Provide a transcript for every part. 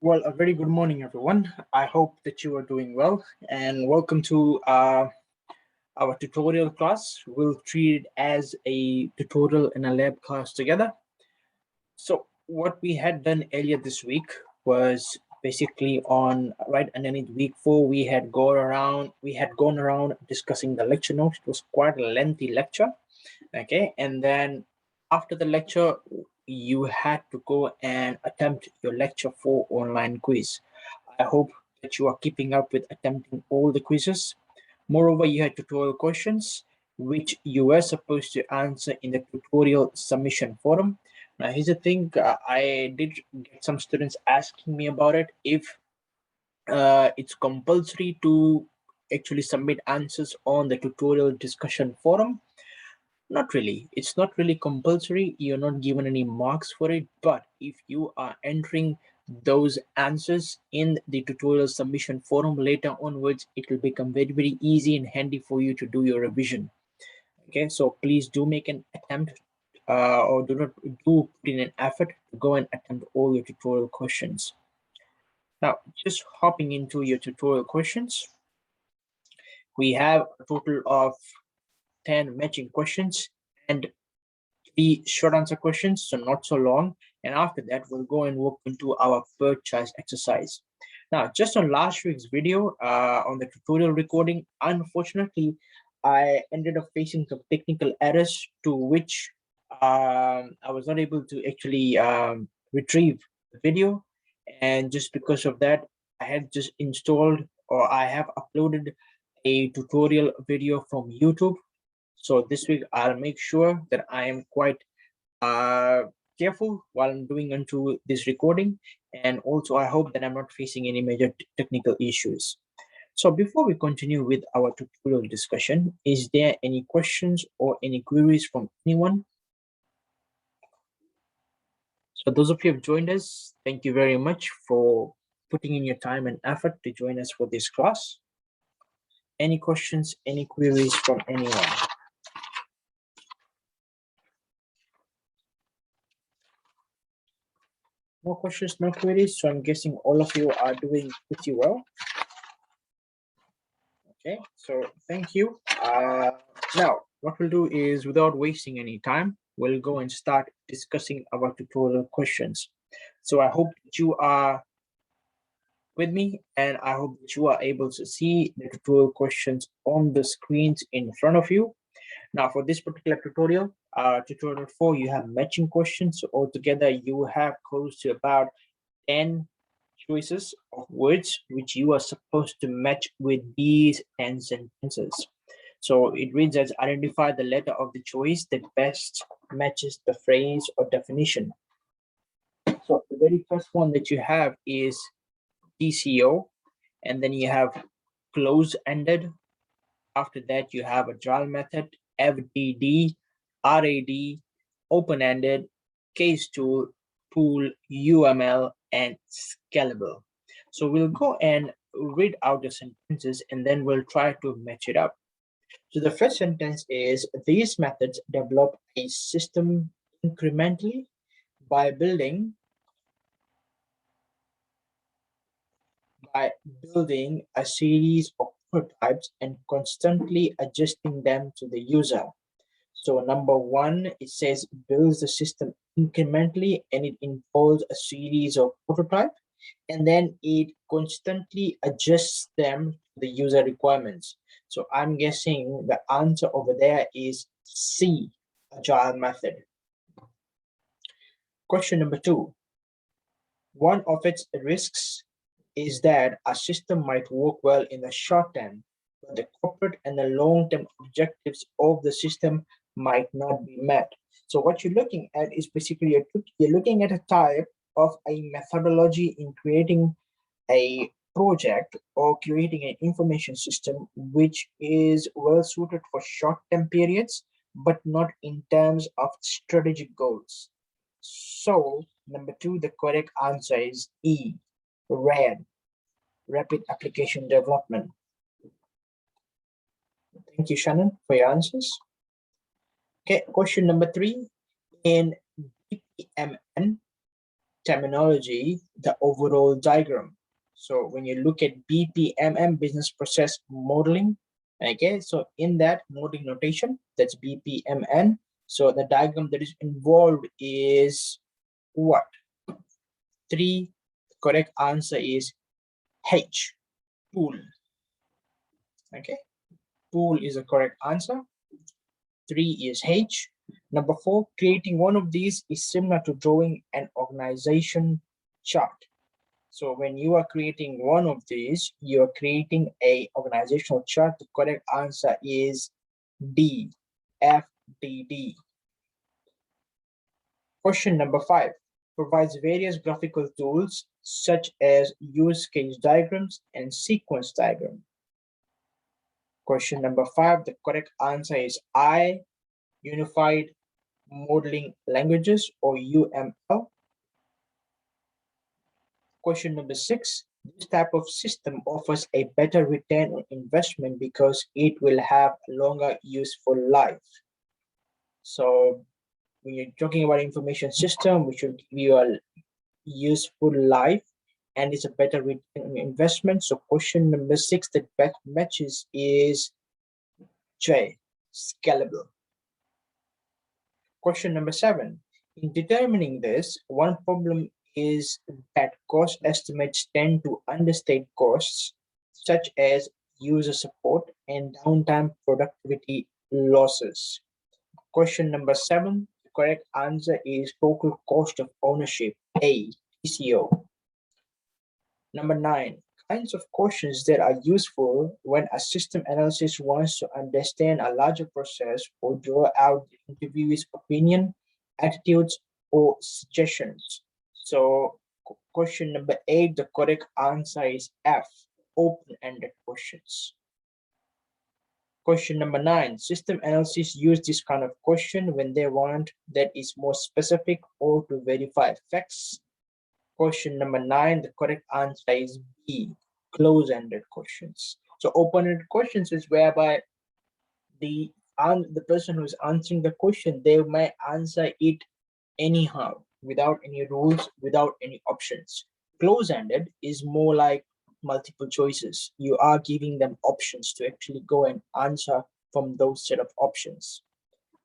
Well, a very good morning, everyone. I hope that you are doing well, and welcome to our tutorial class. We'll treat it as a tutorial in a lab class together. So, what we had done earlier this week was basically on right underneath week 4. We had gone around discussing the lecture notes. It was quite a lengthy lecture, okay, and then after the lecture you had to go and attempt your lecture 4 online quiz. I hope that you are keeping up with attempting all the quizzes. Moreover, you had tutorial questions which you were supposed to answer in the tutorial submission forum. Now here's the thing, I did get some students asking me about it, if it's compulsory to actually submit answers on the tutorial discussion forum. Not really. It's not really compulsory. You're not given any marks for it. But if you are entering those answers in the tutorial submission forum later onwards, it will become very, very easy and handy for you to do your revision. Okay, so please do make an attempt or do put in an effort to go and attempt all your tutorial questions. Now, just hopping into your tutorial questions, we have a total of 10 matching questions and 3 short answer questions, so not so long. And after that, we'll go and walk into our third choice exercise. Now, just on last week's video, on the tutorial recording, unfortunately, I ended up facing some technical errors to which I was not able to actually retrieve the video. And just because of that, I had just installed or I have uploaded a tutorial video from YouTube. So this week I'll make sure that I am quite uh, careful while I'm doing into this recording, and also I hope that I'm not facing any major technical issues. So before we continue with our tutorial discussion, is there any questions or any queries from anyone? So those of you who have joined us, thank you very much for putting in your time and effort to join us for this class. Any questions, any queries from anyone? No questions, no queries. So I'm guessing all of you are doing pretty well. Okay, so thank you. Now, what we'll do is, without wasting any time, we'll go and start discussing our tutorial questions. So I hope that you are with me, and I hope that you are able to see the tutorial questions on the screens in front of you. Now, for this particular tutorial, tutorial 4, you have matching questions. So altogether, you have close to about 10 choices of words which you are supposed to match with these 10 sentences. So it reads as, identify the letter of the choice that best matches the phrase or definition. So the very first one that you have is TCO, and then you have close-ended. After that, you have agile method, FDD, RAD, open-ended, case tool, pool, UML, and scalable. So we'll go and read out the sentences and then we'll try to match it up. So the first sentence is, these methods develop a system incrementally by building a series of prototypes and constantly adjusting them to the user. So number one, it says builds the system incrementally, and it involves a series of prototypes, and then it constantly adjusts them to the user requirements. So I'm guessing the answer over there is C, agile method. Question number 2. One of its risks is that a system might work well in the short term, but the corporate and the long-term objectives of the system might not be met. So what you're looking at is basically you're looking at a type of a methodology in creating a project or creating an information system which is well suited for short-term periods, but not in terms of strategic goals. So number 2, the correct answer is E, RAD, rapid application development. Thank you, Shannon, for your answers. Okay, question number 3. In BPMN, terminology, the overall diagram. So when you look at BPMN, business process modeling, okay, so in that modeling notation, that's BPMN. So the diagram that is involved is what? 3. The correct answer is H, tool. Okay, tool is the correct answer. 3 is H. Number 4, creating one of these is similar to drawing an organization chart. So when you are creating one of these, you are creating a organizational chart. The correct answer is D, FDD. Question number 5, provides various graphical tools such as use case diagrams and sequence diagram. Question number 5, the correct answer is I, Unified Modeling Languages, or UML. Question number 6, this type of system offers a better return on investment because it will have a longer useful life. So when you're talking about information system, we should give you a useful life and it's a better return on investment. So question number 6 that best matches is J, scalable. Question number 7, in determining this, one problem is that cost estimates tend to understate costs such as user support and downtime productivity losses. Question number 7, the correct answer is total cost of ownership, A, TCO. Number 9, kinds of questions that are useful when a system analyst wants to understand a larger process or draw out the interviewee's opinion, attitudes, or suggestions. So question number 8, the correct answer is F, open-ended questions. Question number 9, system analysts use this kind of question when they want that is more specific or to verify facts. Question number 9, the correct answer is B, close-ended questions. So open-ended questions is whereby the person who is answering the question, they might answer it anyhow, without any rules, without any options. Close-ended is more like multiple choices. You are giving them options to actually go and answer from those set of options.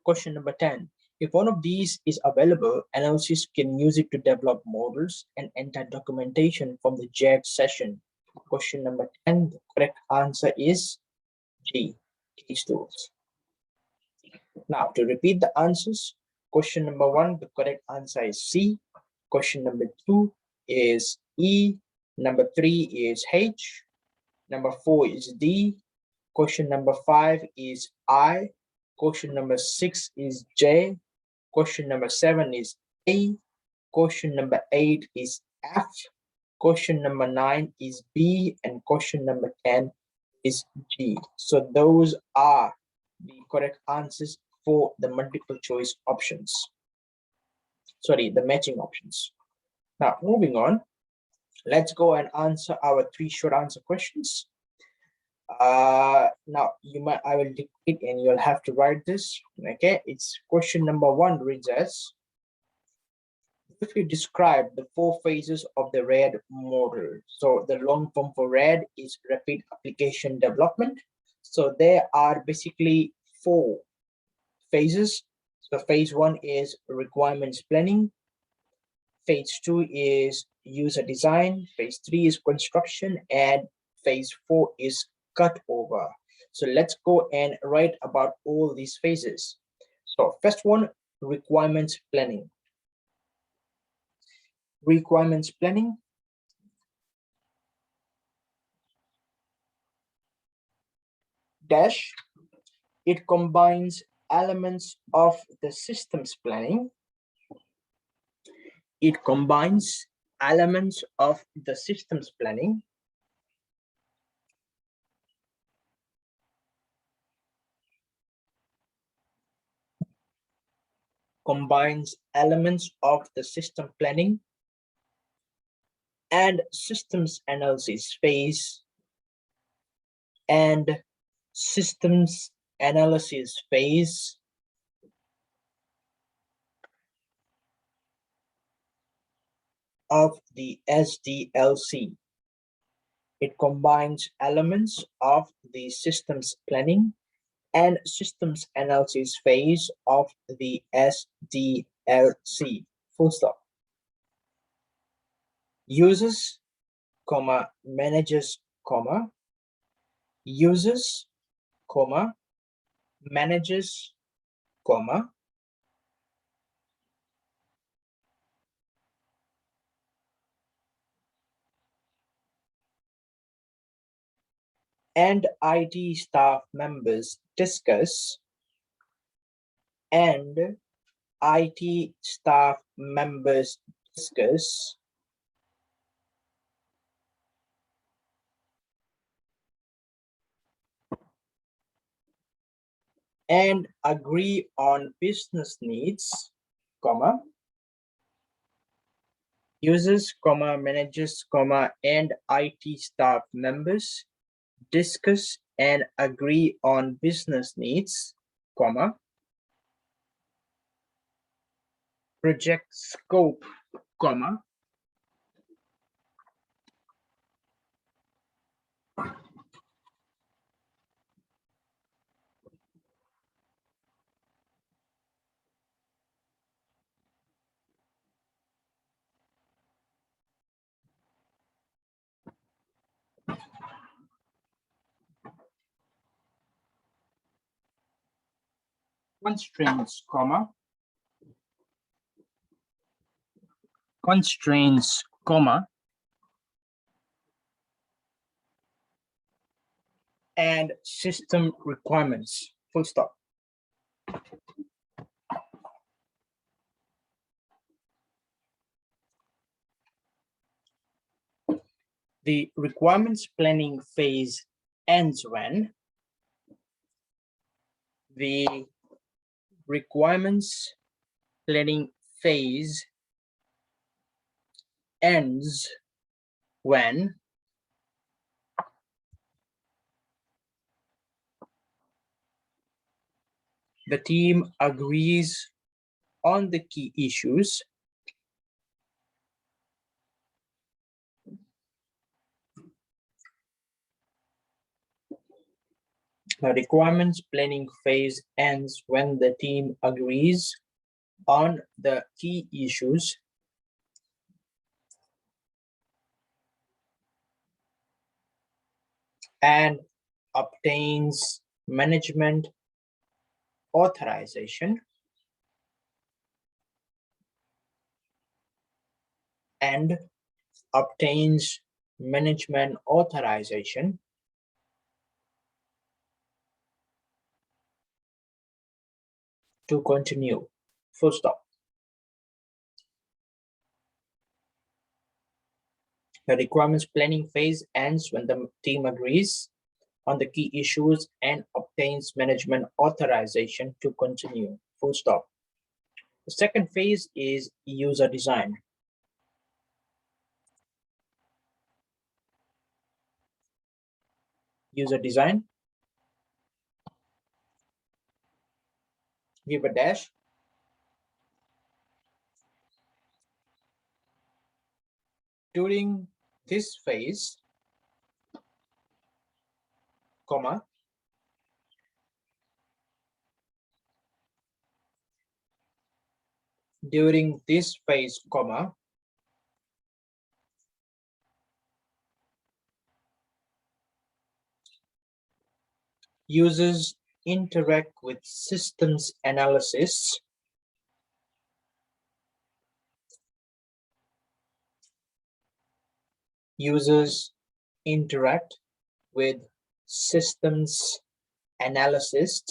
Question number 10, if one of these is available, analysts can use it to develop models and enter documentation from the JAG session. Question number 10, the correct answer is G, case tools. Now to repeat the answers, question number 1, the correct answer is C. Question number 2 is E. Number 3 is H. Number 4 is D. Question number 5 is I. Question number 6 is J. Question number 7 is A. Question number 8 is F. Question number 9 is B. And question number 10 is G. So those are the correct answers for the multiple choice options. Sorry, the matching options. Now moving on, let's go and answer our 3 short answer questions. Now I will dictate and you'll have to write this. Okay, it's question number 1 reads as, if you describe the 4 phases of the RAD model. So the long form for RAD is rapid application development. So there are basically 4 phases. So phase 1 is requirements planning. Phase 2 is user design. Phase 3 is construction, and phase 4 is cut over. So let's go and write about all these phases. So first one, requirements planning. Requirements planning dash, it combines elements of the systems planning. It combines elements of the systems planning combines elements of the system planning and systems analysis phase and systems analysis phase of the SDLC. It combines elements of the systems planning and systems analysis phase of the SDLC. Full stop. Users, managers, users, managers, and IT staff members discuss, and IT staff members discuss and agree on business needs, users, managers, and IT staff members discuss and agree on business needs, project scope, constraints, constraints, and system requirements, full stop. The requirements planning phase ends when the requirements planning phase ends when the team agrees on the key issues the requirements planning phase ends when the team agrees on the key issues and obtains management authorization and obtains management authorization to continue, full stop. The requirements planning phase ends when the team agrees on the key issues and obtains management authorization to continue, full stop. The second phase is user design. User design, give a dash. During this phase, during this phase, users interact with systems analysis users interact with systems analysis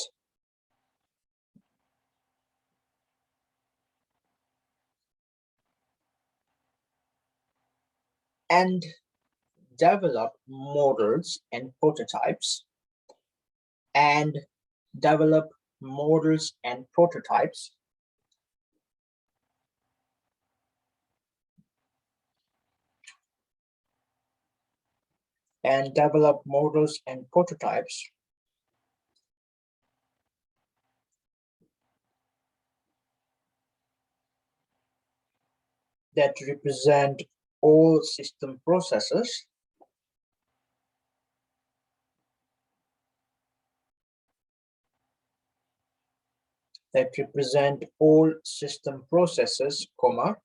and develop models and prototypes and develop models and prototypes and develop models and prototypes that represent all system processes comma,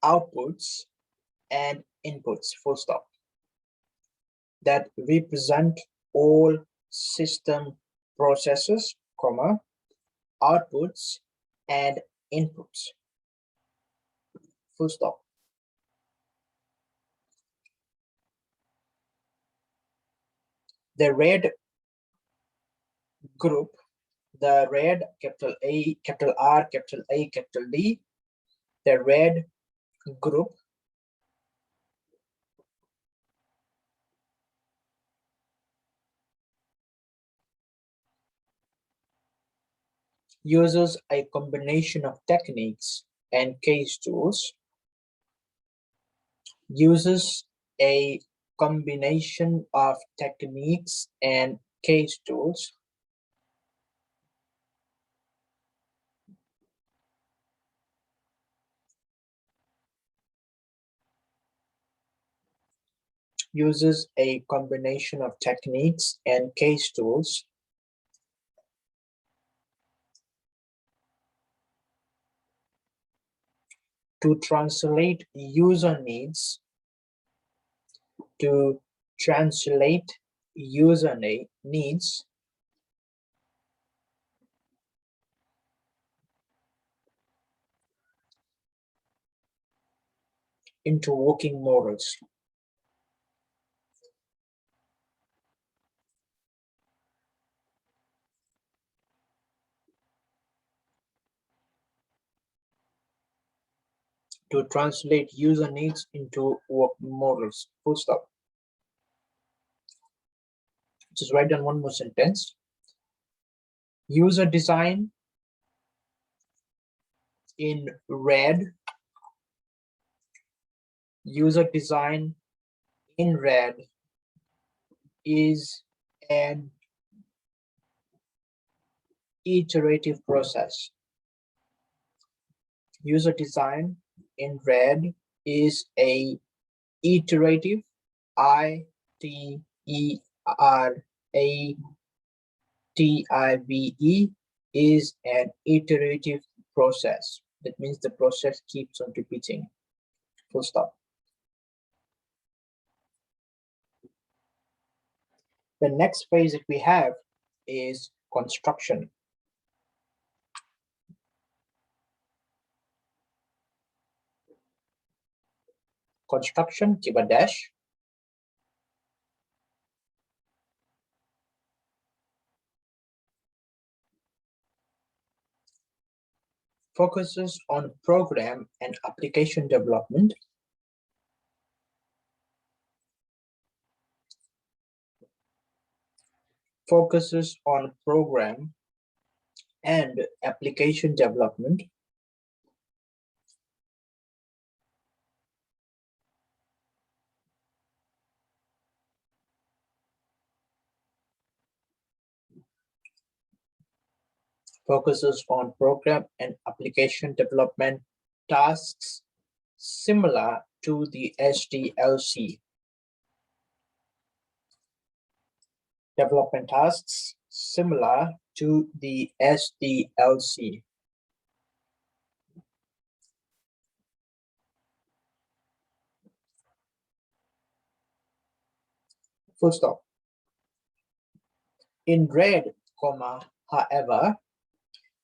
outputs and inputs, full stop. That represent all system processes, comma, outputs and inputs, full stop. The red group, the red, capital A, capital R, capital A, capital D, the red group uses a combination of techniques and case tools, uses a combination of techniques and case tools uses a combination of techniques and case tools to translate user needs into working models. To translate user needs into working models, full stop. Just write down one more sentence. User design in red, user design in red is an iterative process. User design in red is a iterative, I-T-E-R-A-T-I-V-E, is an iterative process. That means the process keeps on repeating, full stop. The next phase that we have is construction. Construction, give a dash. Focuses on program and application development. Focuses on program and application development. Focuses on program and application development tasks similar to the SDLC. Development tasks similar to the SDLC. Full stop. In red, comma, however,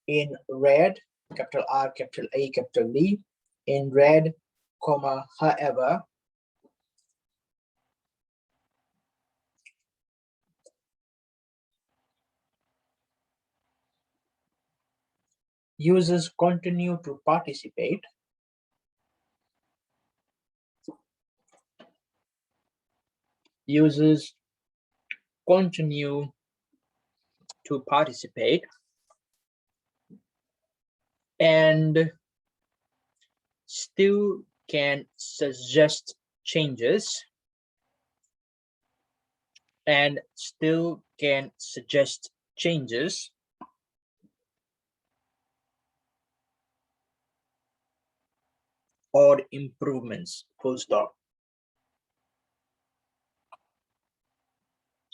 in red, capital R, capital A, capital D, in red, comma, however, users continue to participate. Users continue to participate and still can suggest changes or improvements, full stop.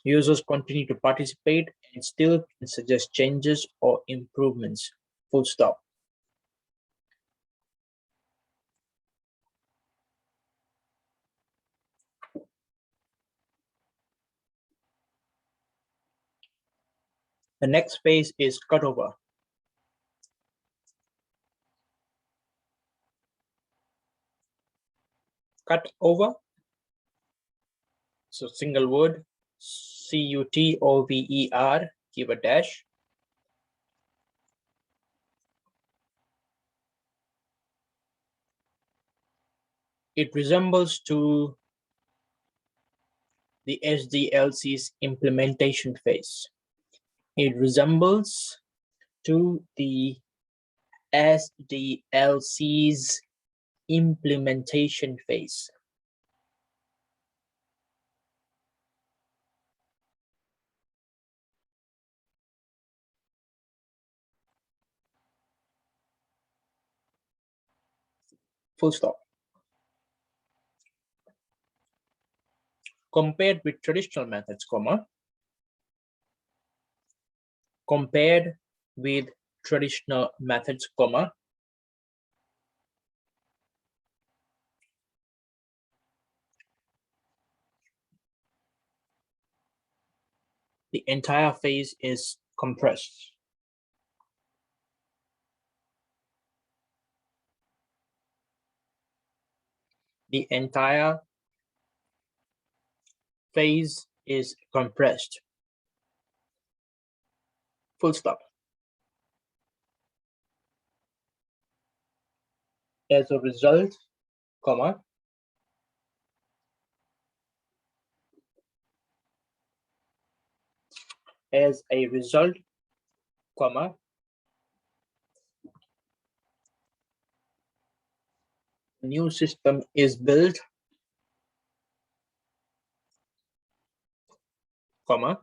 Users continue to participate and still can suggest changes or improvements, full stop. The next phase is cutover. Cut over, so single word, CUTOVER, give a dash. It resembles to the SDLC's implementation phase. It resembles to the SDLC's implementation phase. Full stop. Compared with traditional methods, comma, compared with traditional methods, comma, the entire phase is compressed. The entire phase is compressed. Full stop. As a result, comma, as a result, comma, the new system is built, comma,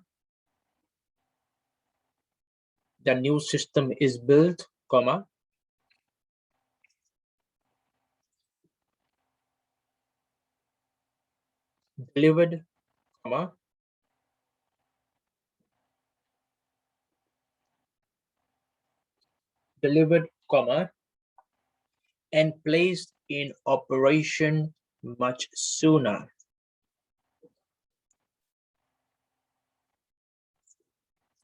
the new system is built, comma, delivered, comma, delivered, comma, and placed in operation much sooner.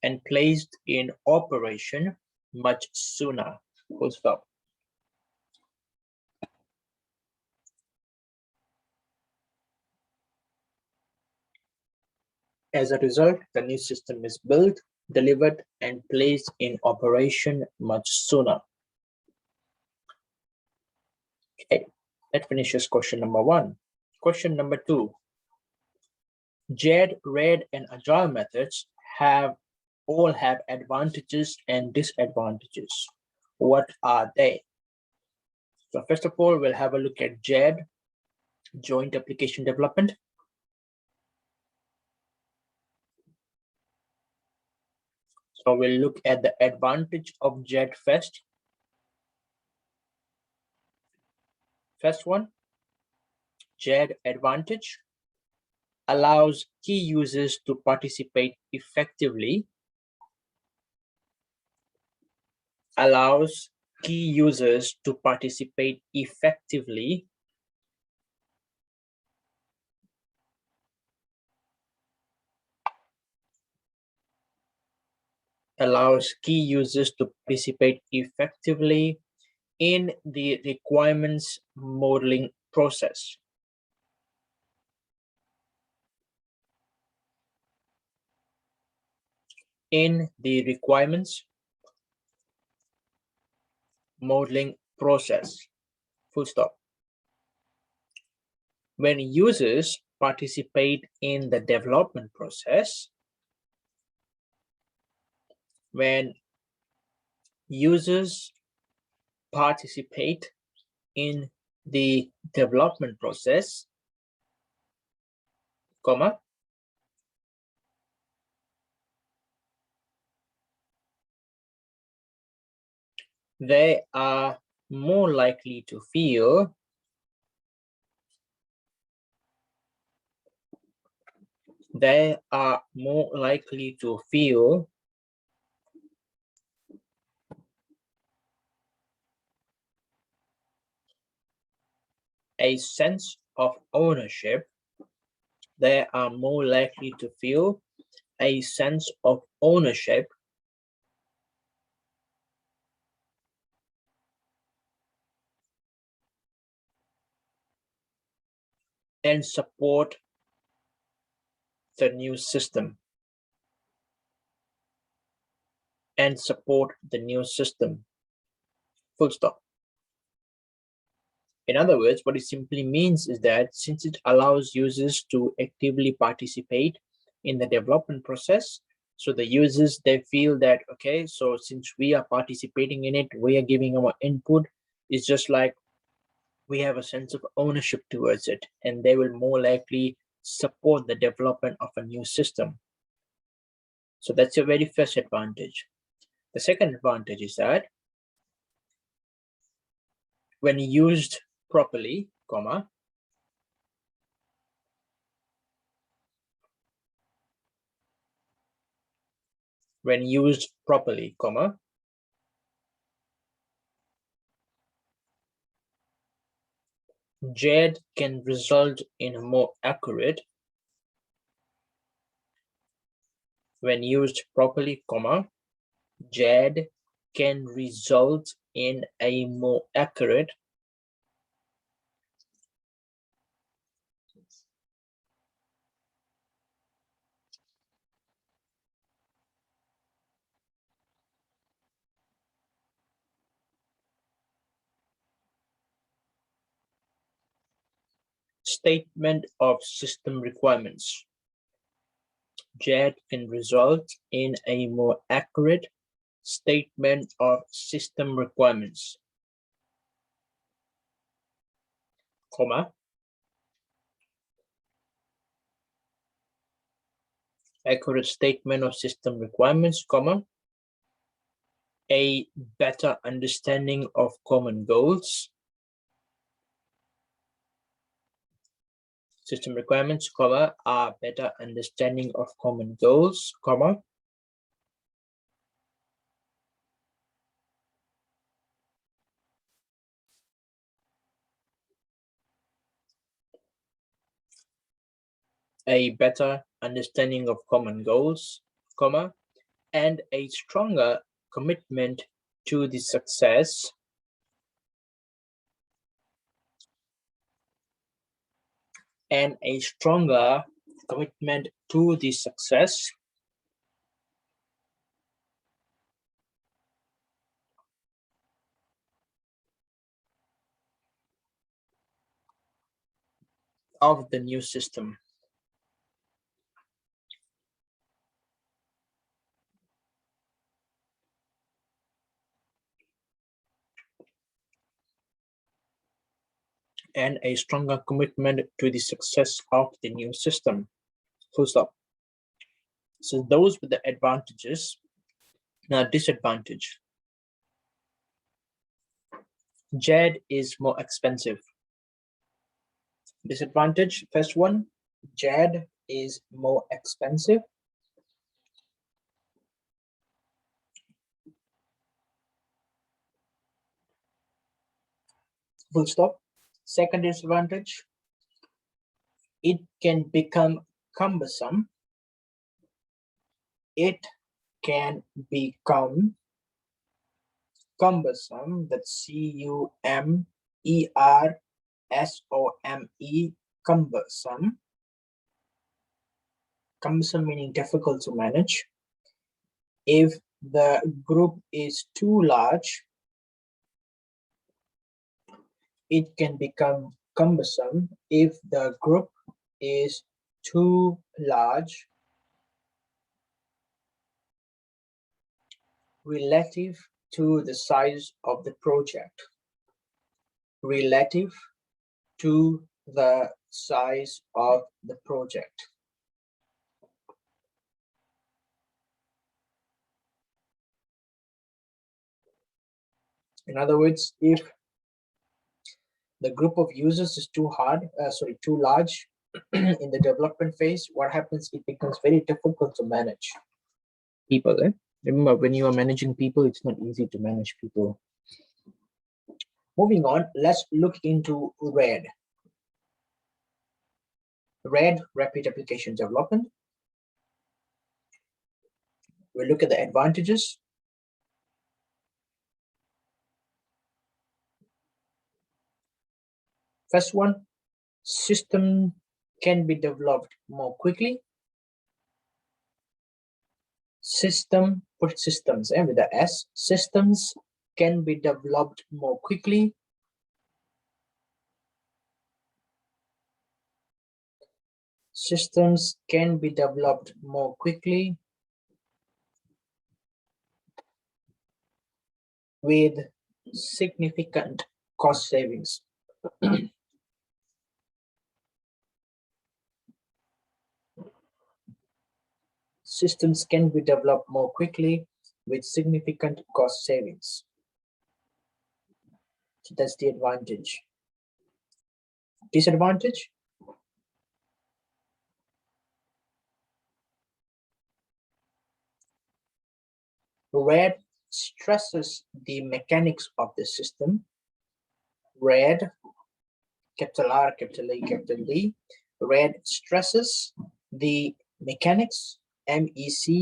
And placed in operation much sooner. Full stop. As a result, the new system is built, delivered, and placed in operation much sooner. Okay, that finishes question number 1. Question number 2. JED, RED, and Agile methods all have advantages and disadvantages. What are they? So first of all, we'll have a look at JED, Joint Application Development. So we'll look at the advantage of JED first. First one, JED advantage allows key users to participate effectively. Allows key users to participate effectively. Allows key users to participate effectively in the requirements modeling process. In the requirements modeling process. Full stop. When users participate in the development process, when users participate in the development process, comma, they are more likely to feel they are more likely to feel a sense of ownership. They are more likely to feel a sense of ownership and support the new system. Full stop. In other words, what it simply means is that since it allows users to actively participate in the development process, so the users, they feel that, okay, so since we are participating in it, we are giving our input, it's just like we have a sense of ownership towards it, and they will more likely support the development of a new system. So that's your very first advantage. The second advantage is that when used properly, when used properly, JAD can result in a more accurate, when used properly, JAD can result in a more accurate statement of system requirements. JAD can result in a more accurate statement of system requirements, accurate statement of system requirements, a better understanding of common goals, system requirements, a better understanding of common goals, a better understanding of common goals, and a stronger commitment to the success of the new system. And a stronger commitment to the success of the new system. Full stop. So those were the advantages. Now, disadvantage. JAD is more expensive. Disadvantage, first one, JAD is more expensive. Full stop. Second disadvantage, it can become cumbersome. It can become cumbersome. That's C-U-M-E-R-S-O-M-E, cumbersome. Cumbersome meaning difficult to manage. If the group is too large, it can become cumbersome if the group is too large relative to the size of the project. Relative to the size of the project. In other words, if the group of users is too large, in the development phase, what happens, it becomes very difficult to manage people. Remember, when you are managing people, it's not easy to manage people. Moving on, let's look into RAD. RAD, Rapid Application Development. We'll look at the advantages. First one, system can be developed more quickly. System, put systems with the S. Systems can be developed more quickly. Systems can be developed more quickly with significant cost savings. Systems can be developed more quickly with significant cost savings. So that's the advantage. Disadvantage? RAD stresses the mechanics of the system. RAD, capital R, capital A, capital D. RAD stresses the mechanics, MECHANICS.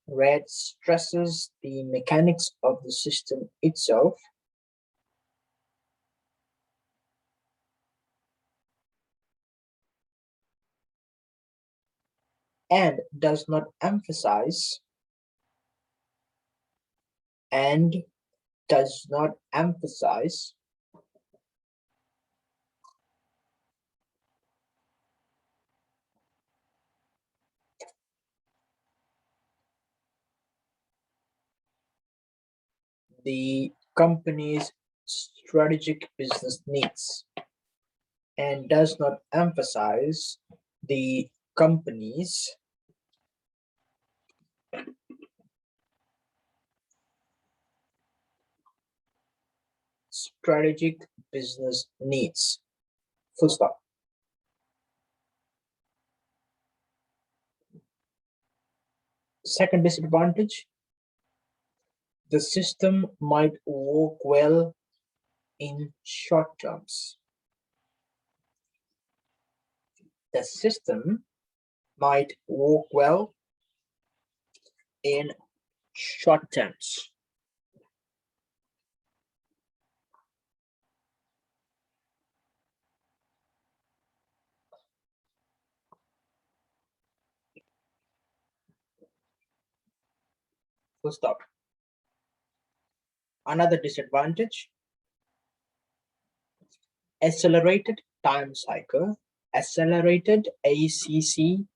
RAD stresses the mechanics of the system itself. And does not emphasize the company's strategic business needs, and does not emphasize the company's strategic business needs. Full stop. Second disadvantage, the system might work well in short terms. The system might work well in short terms. Full stop. Another disadvantage, accelerated time cycle. Accelerated, ACCELERATED.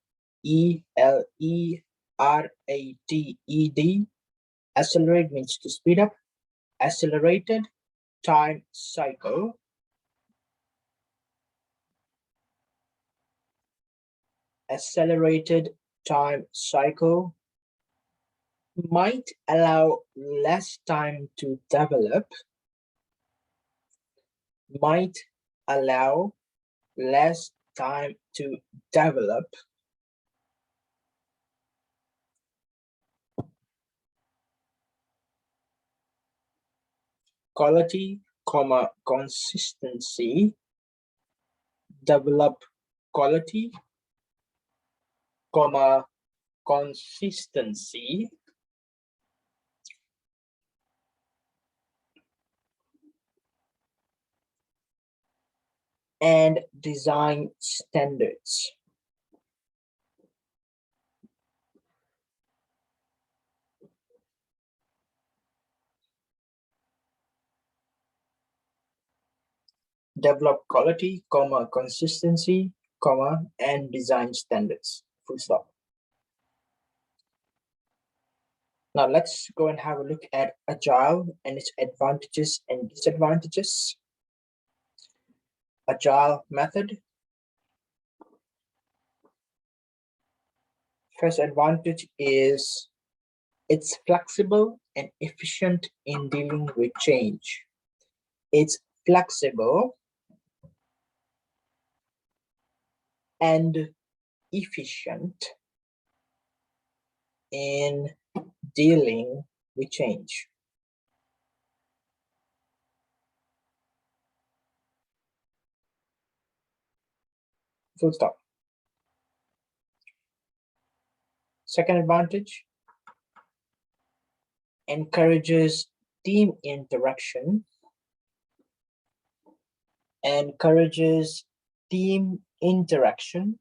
Accelerate means to speed up. Accelerated time cycle might allow less time to develop. Quality, consistency. Develop quality, consistency. And design standards. Develop quality, consistency, and design standards. Full stop. Now let's go and have a look at Agile and its advantages and disadvantages. Agile method. First advantage is it's flexible and efficient in dealing with change. It's flexible and efficient in dealing with change. Full stop. Second advantage, encourages team interaction, encourages team interaction,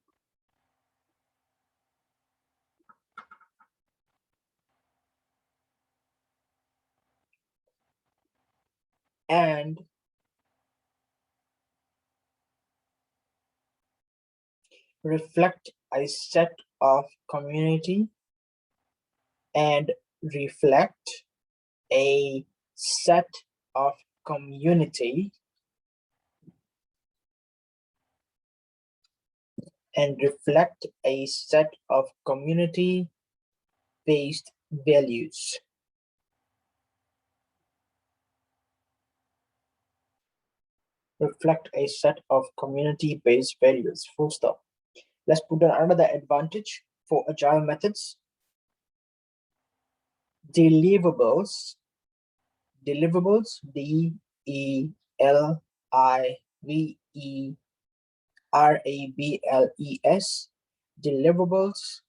and reflect a set of community and reflect a set of community and reflect a set of community-based values. Reflect a set of community-based values. Full stop. Let's put down another advantage for agile methods. Deliverables, D-E-L-I-V-E-R-A-B-L-E-S, deliverables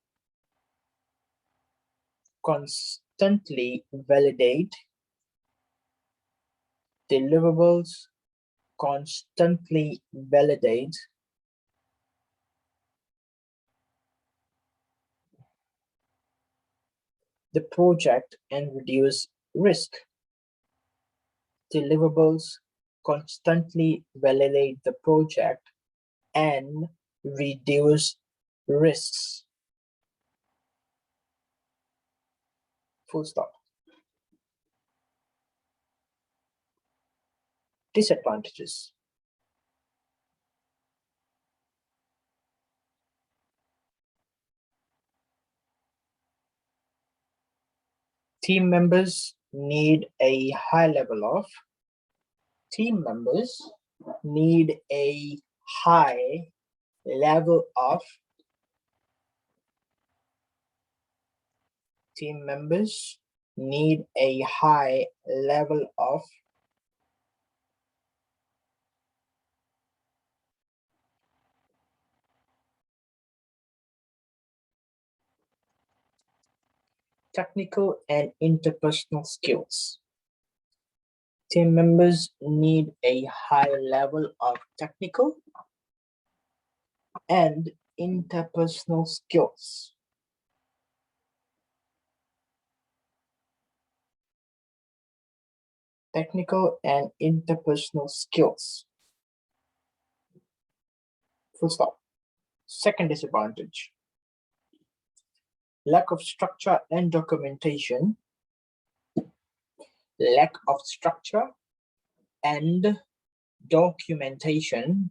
constantly validate, deliverables constantly validate the project and reduce risk. Deliverables constantly validate the project and reduce risks. Full stop. Disadvantages. Team members need a high level of team members need a high level of team members need a high level of technical and interpersonal skills. Team members need a high level of technical and interpersonal skills. Technical and interpersonal skills. Full stop. Second disadvantage. Lack of structure and documentation. Lack of structure and documentation.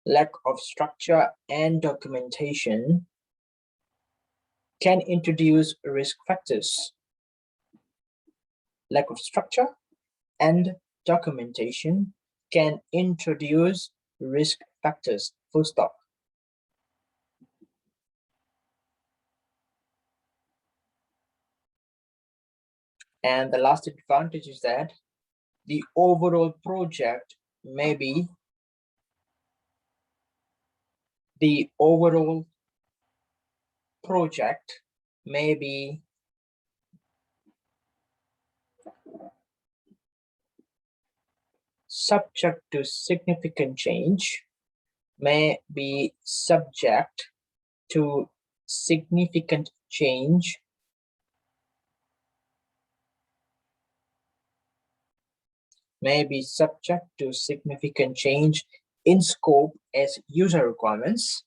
Lack of structure and documentation can introduce risk factors. Lack of structure and documentation can introduce risk factors. Full stop. And the last advantage is that the overall project may be subject to significant change, may be subject to significant change, may be subject to significant change in scope as user requirements,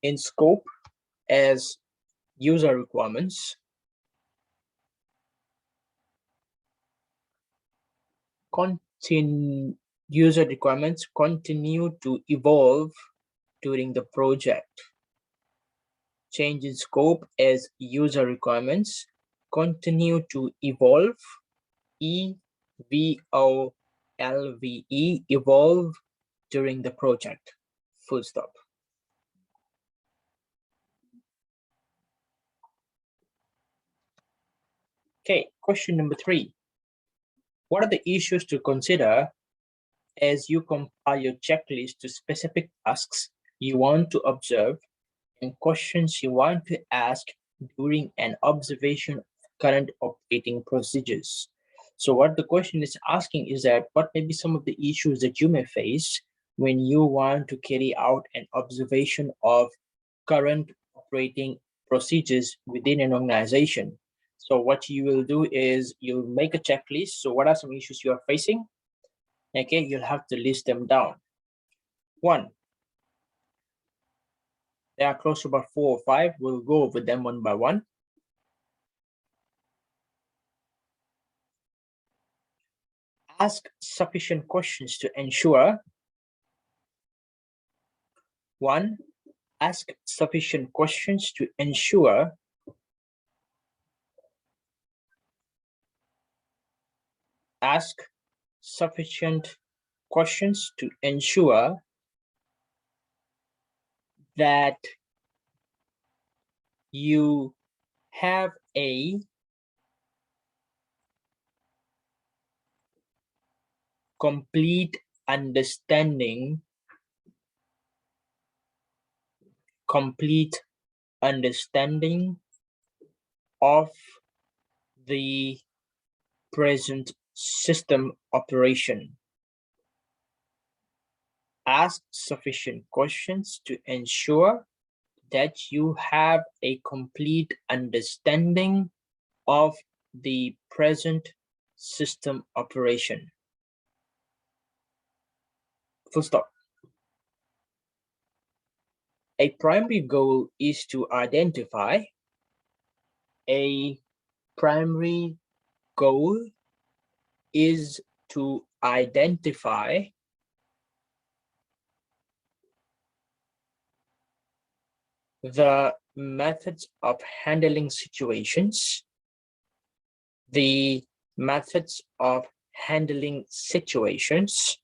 in scope as user requirements, user requirements continue to evolve during the project. Change in scope as user requirements continue to evolve, VOLVE, evolve during the project, full stop. Okay, question number 3. What are the issues to consider as you compile your checklist to specific tasks you want to observe and questions you want to ask during an observation of current operating procedures? So what the question is asking is that what may be some of the issues that you may face when you want to carry out an observation of current operating procedures within an organization. So what you will do is you'll make a checklist. So what are some issues you are facing? Okay, you'll have to list them down. 1, there are close to about 4 or 5. We'll go over them one by one. Ask sufficient questions to ensure. 1, ask sufficient questions to ensure ask sufficient questions to ensure that you have a complete understanding of the present system operation. Ask sufficient questions to ensure that you have a complete understanding of the present system operation. Full stop. A primary goal is to identify. A primary goal is to identify the methods of handling situations. The methods of handling situations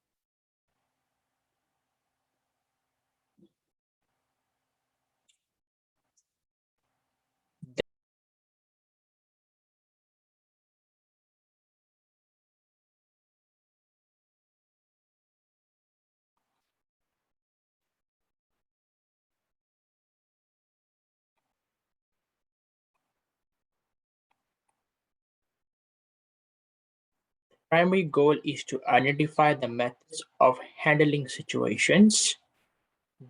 primary goal is to identify the methods of handling situations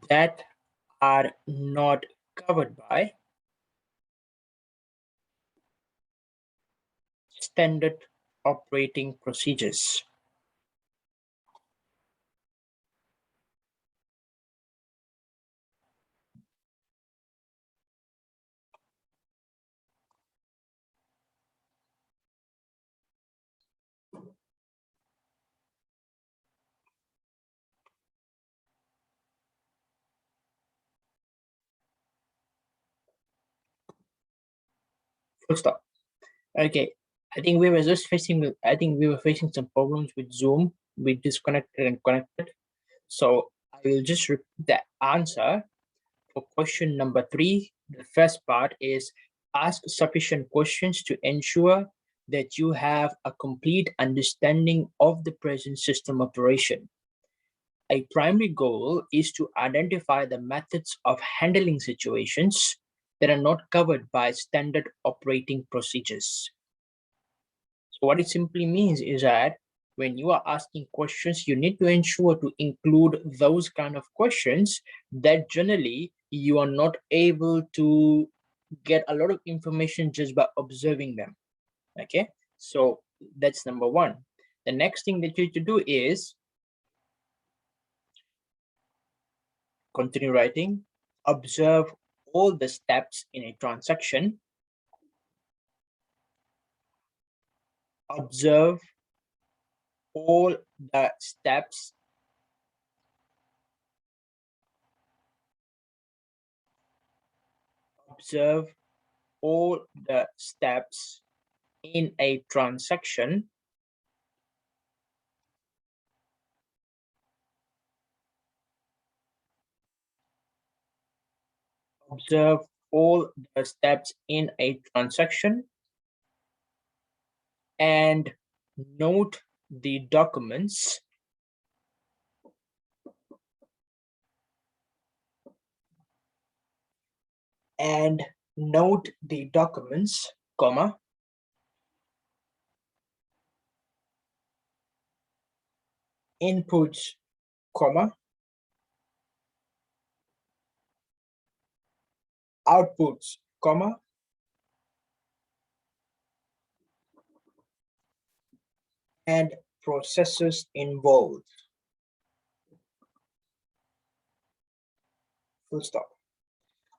that are not covered by standard operating procedures. Full stop. Okay, I think we were facing some problems with Zoom. We disconnected and connected. So I will just repeat the answer for question number 3. The first part is ask sufficient questions to ensure that you have a complete understanding of the present system operation. A primary goal is to identify the methods of handling situations that are not covered by standard operating procedures. So what it simply means is that when you are asking questions, you need to ensure to include those kind of questions that generally you are not able to get a lot of information just by observing them. Okay, so that's number 1. The next thing that you need to do is continue writing. Observe all the steps in a transaction. Observe all the steps observe all the steps in a transaction Observe all the steps in a transaction and note the documents comma, inputs, comma, outputs, comma, and processes involved. Full stop.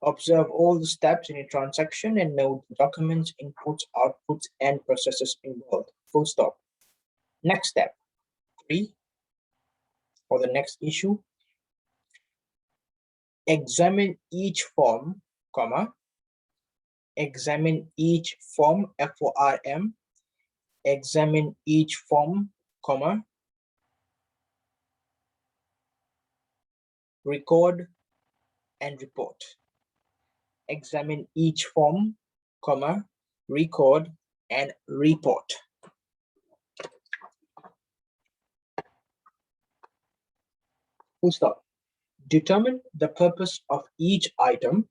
Observe all the steps in a transaction and note the documents, inputs, outputs, and processes involved. Full stop. Next step, 3, for the next issue. Examine each form, comma, examine each form, FORM, examine each form, comma, record and report. Examine each form, comma, record and report. Full stop. Determine the purpose of each item.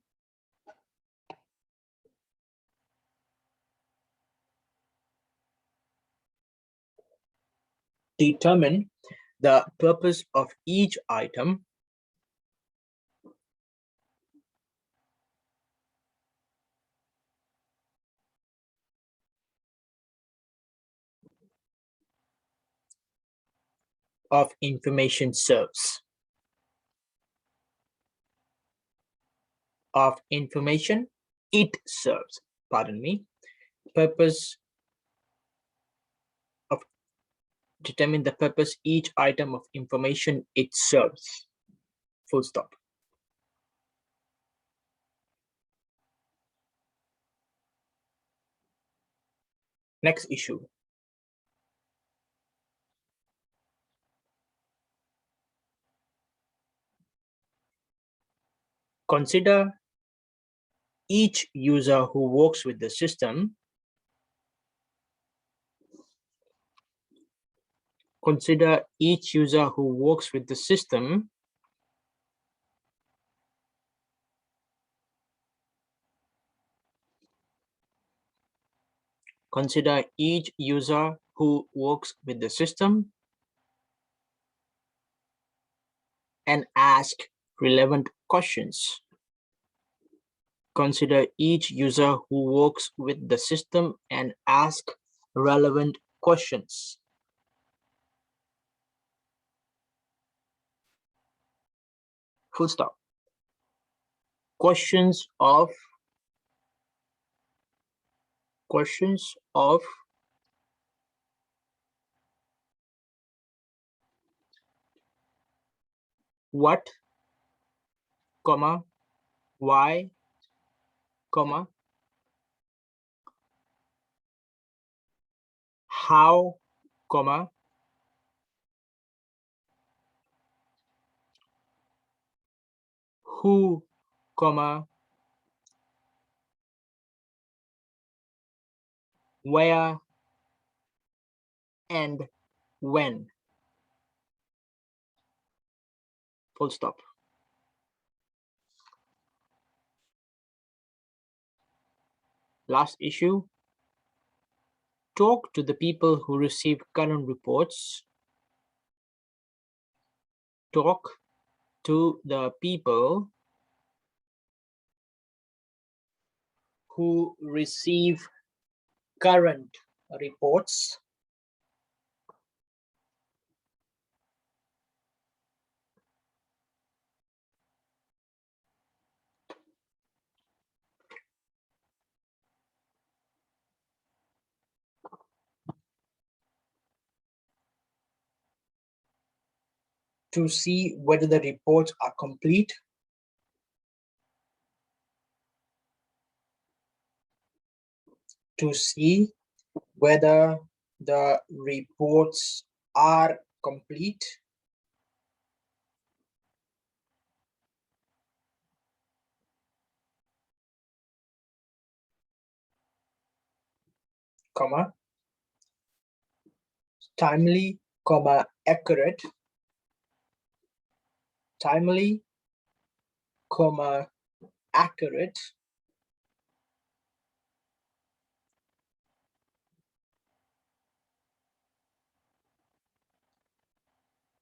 Determine the purpose of each item. Of information serves. Of information it serves. Pardon me. Purpose of, determine the purpose each item of information it serves. Full stop. Next issue. Consider each user who works with the system. Consider each user who works with the system Consider each user who works with the system and ask relevant questions. Consider each user who works with the system and ask relevant questions. Full stop. Questions of what, comma, why, comma, how, comma, who, comma, where, and when. Full stop. Last issue. Talk to the people who receive current reports. Talk to the people who receive current reports. To see whether the reports are complete. To see whether the reports are complete. comma, timely, comma, accurate, timely, comma, accurate,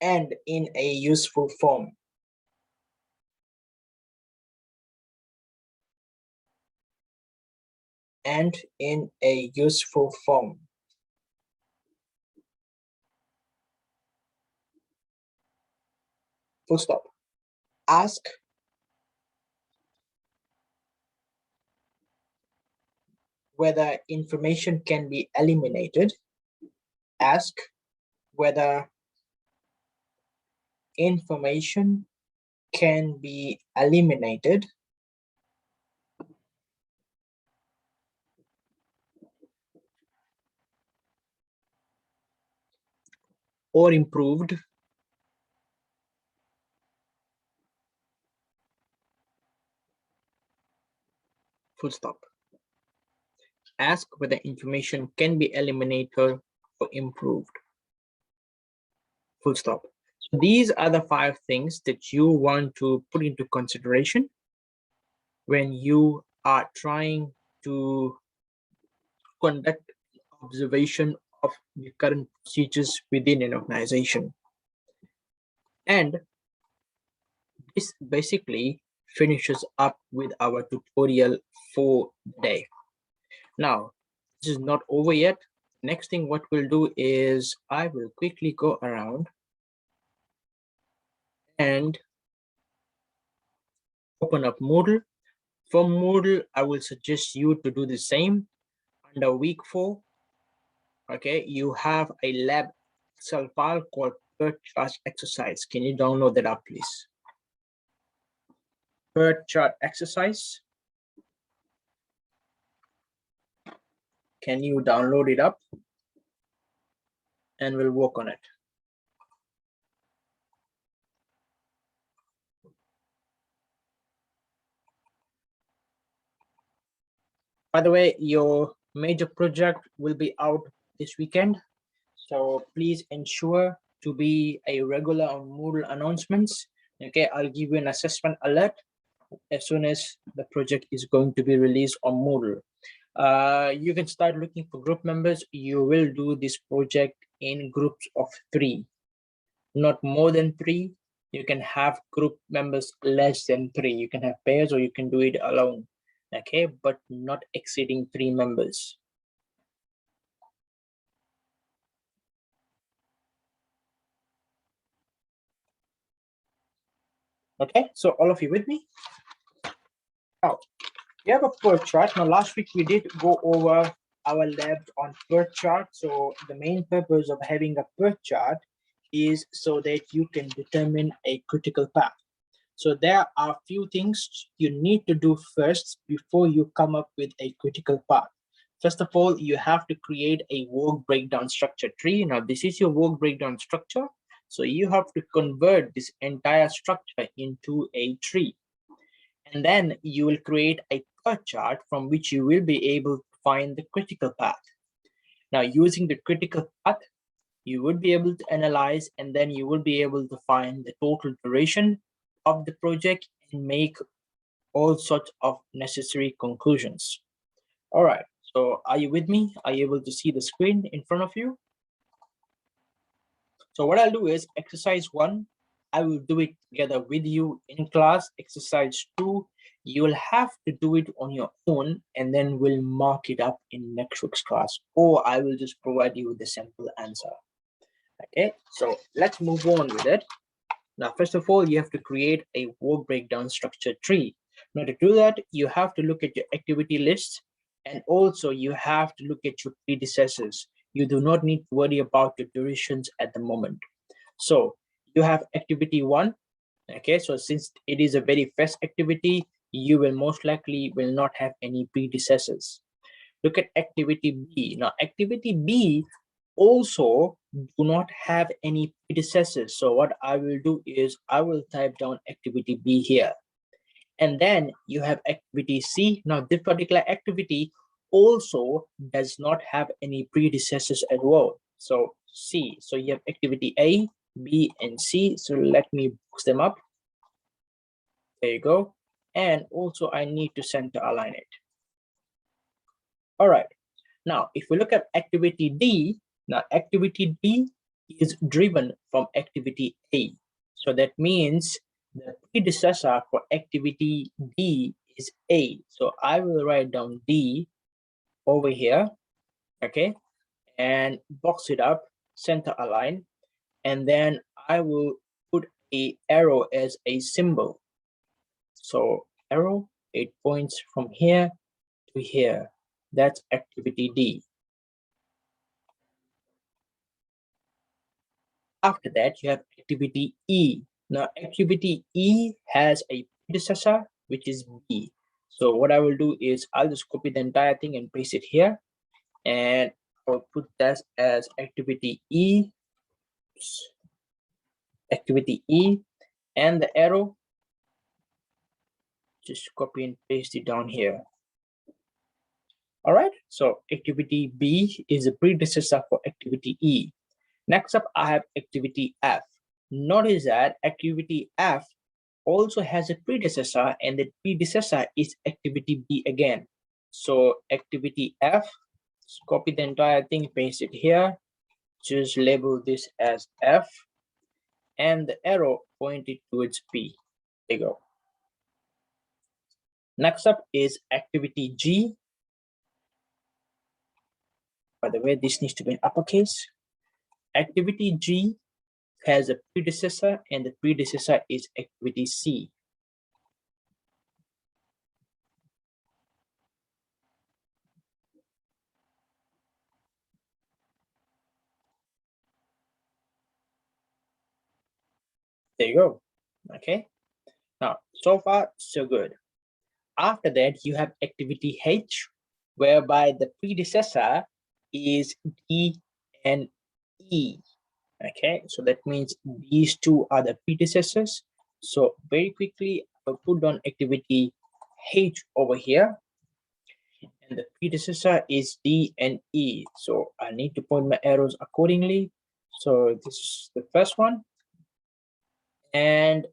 and in a useful form. And in a useful form. Full stop. Ask whether information can be eliminated. Ask whether information can be eliminated. Or improved. Full stop. Ask whether information can be eliminated or improved. Full stop. So these are the 5 things that you want to put into consideration when you are trying to conduct observation of the current procedures within an organization. And this basically finishes up with our tutorial for the day. Now, this is not over yet. Next thing what we'll do is I will quickly go around and open up Moodle. From Moodle, I will suggest you to do the same. Under week 4, okay, you have a lab Excel file called PERT chart exercise. Can you download that up, please? PERT chart exercise. Can you download it up? And we'll work on it. By the way, your major project will be out this weekend. So please ensure to be a regular on Moodle announcements. Okay, I'll give you an assessment alert as soon as the project is going to be released on Moodle. You can start looking for group members. You will do this project in groups of 3, not more than 3. You can have group members less than 3. You can have pairs or you can do it alone. Okay, but not exceeding 3 members. Okay, so all of you with me? Now, we have a PERT chart. Now, last week we did go over our labs on PERT chart. So the main purpose of having a PERT chart is so that you can determine a critical path. So there are a few things you need to do first before you come up with a critical path. First of all, you have to create a work breakdown structure tree. Now, this is your work breakdown structure. So you have to convert this entire structure into a tree. And then you will create a PERT chart from which you will be able to find the critical path. Now, using the critical path, you would be able to analyze, and then you will be able to find the total duration of the project and make all sorts of necessary conclusions. All right, so are you with me? Are you able to see the screen in front of you? So what I'll do is exercise 1, I will do it together with you in class. Exercise 2, you will have to do it on your own, and then we'll mark it up in next week's class, or I will just provide you with the simple answer. Okay, so let's move on with it. Now, first of all, you have to create a work breakdown structure tree. Now, to do that, you have to look at your activity list, and also you have to look at your predecessors. You do not need to worry about your durations at the moment. So you have activity 1. Okay, so since it is a very fast activity, you will most likely will not have any predecessors. Look at activity B. Now, activity B also do not have any predecessors. So what I will do is I will type down activity B here. And then you have activity C. Now, this particular activity also does not have any predecessors as well. So C, so you have activity A, B, and C. So let me box them up. There you go. And also I need to center align it. All right. Now, if we look at activity D, now activity D is driven from activity A. So that means the predecessor for activity D is A. So I will write down D over here, okay, and box it up, center align, and then I will put a arrow as a symbol. So arrow, it points from here to here. That's activity D. After that, you have activity E. Now, activity E has a predecessor, which is B. So what I will do is I'll just copy the entire thing and paste it here. And I'll put that as activity E. Activity E. And the arrow, just copy and paste it down here. All right. So activity B is a predecessor for activity E. Next up, I have activity F. Notice that activity F also has a predecessor, and the predecessor is activity B again. So activity F, copy the entire thing, paste it here, just label this as F, and the arrow pointed towards B. There you go. Next up is activity G. By the way, this needs to be in uppercase. Activity G has a predecessor, and the predecessor is activity C. There you go. Okay. Now, so far, so good. After that, you have activity H, whereby the predecessor is D and E. Okay, so that means these two are the predecessors. So very quickly, I'll put down activity H over here, and the predecessor is D and E. So I need to point my arrows accordingly. So this is the first one, and